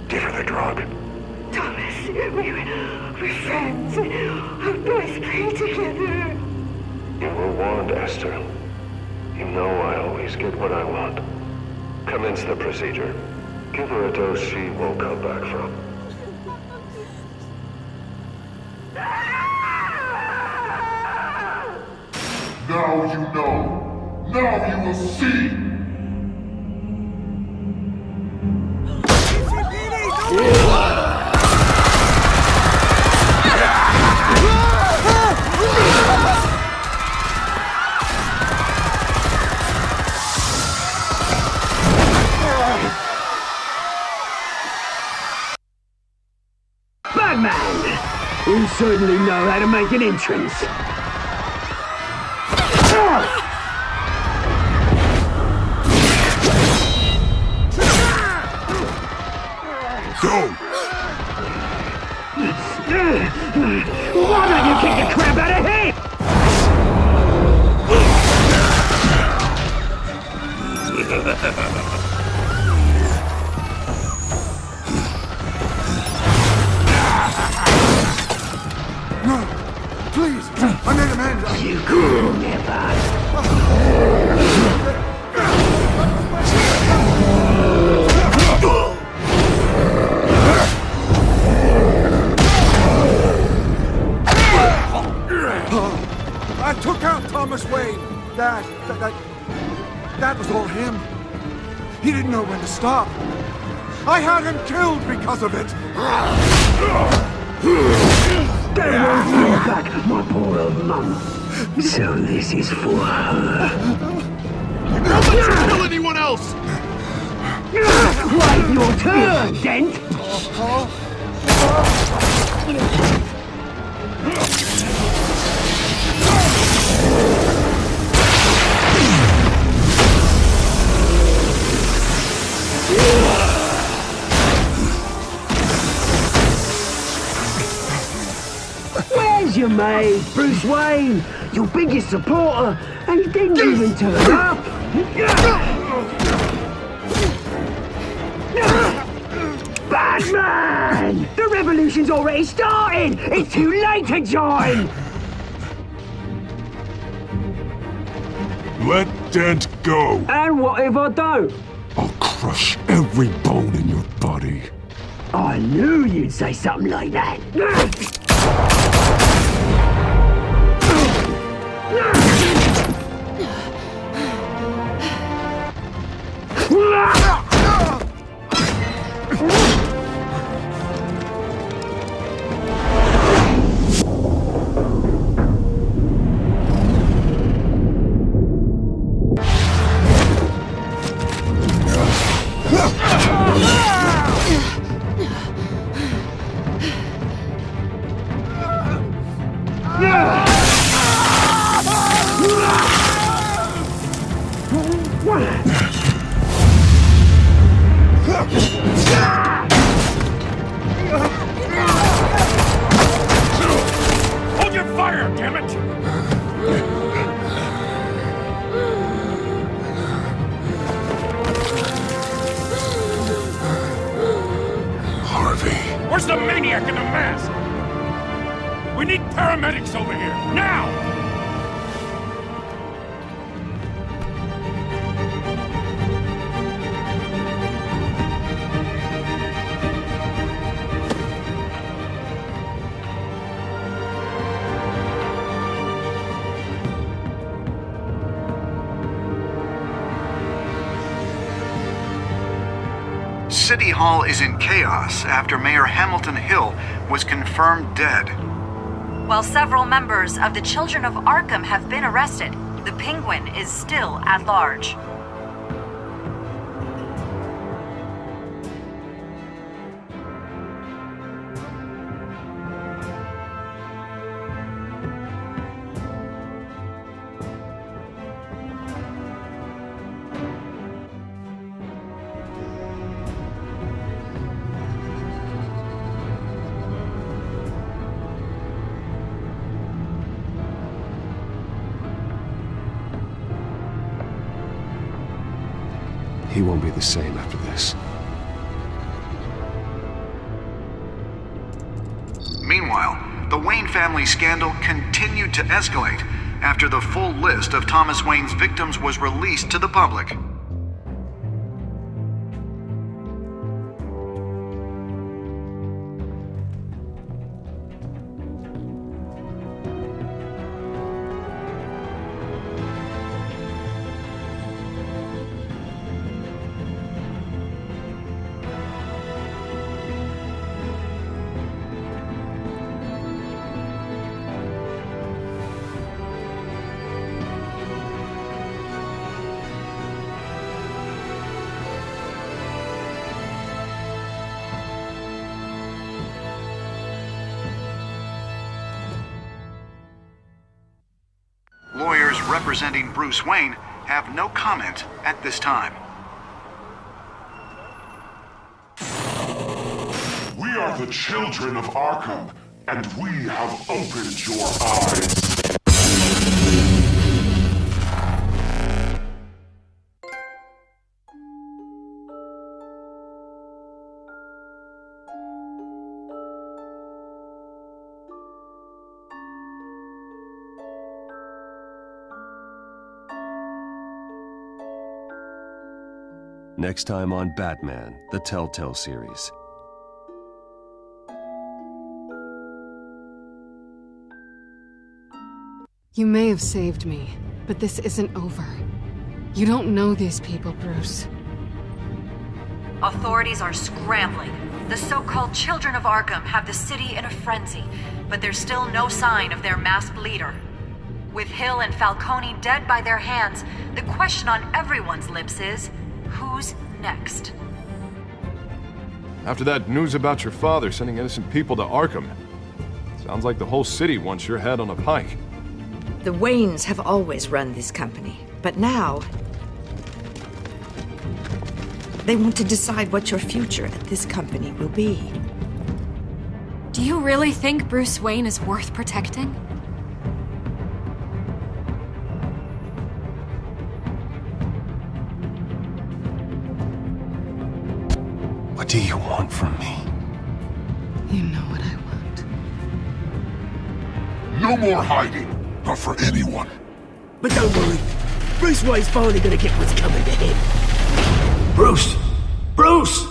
Give her the drug. Thomas, we're friends. Our boys play together. You were warned, Esther. You know I always get what I want. Commence the procedure. Give her a dose she won't come back from. Now you know. Now you will see. Batman! You certainly know how to make an entrance. Go! Why don't you kick the crap out of him? No! Please! I made Amanda! You cool, never. I took out Thomas Wayne. That was all him. He didn't know when to stop. I had him killed because of it. They won't bring back my poor old mum. So this is for her. Don't let you kill anyone else! Wait your turn, Dent! Where's your mate, Bruce Wayne? Your biggest supporter, and he didn't even turn up! Batman! The revolution's already starting! It's too late to join! Let Dent go! And what if I don't? I'll crush every bone in your body. I knew you'd say something like that. Hold your fire, damn it! Harvey. Where's the maniac in the mask? We need paramedics over here, now! City Hall is in chaos after Mayor Hamilton Hill was confirmed dead. While several members of the Children of Arkham have been arrested, the Penguin is still at large. He won't be the same after this. Meanwhile, the Wayne family scandal continued to escalate after the full list of Thomas Wayne's victims was released to the public. Lawyers representing Bruce Wayne have no comment at this time. We are the children of Arkham, and we have opened your eyes. Next time on Batman, the Telltale series. You may have saved me, but this isn't over. You don't know these people, Bruce. Authorities are scrambling. The so-called Children of Arkham have the city in a frenzy, but there's still no sign of their masked leader. With Hill and Falcone dead by their hands, the question on everyone's lips is, who's next? After that news about your father sending innocent people to Arkham, sounds like the whole city wants your head on a pike. The Waynes have always run this company, but now they want to decide what your future at this company will be. Do you really think Bruce Wayne is worth protecting? What do you want from me? You know what I want. No more hiding, not for anyone. But don't worry, Bruce Wayne's finally gonna get what's coming to him. Bruce! Bruce!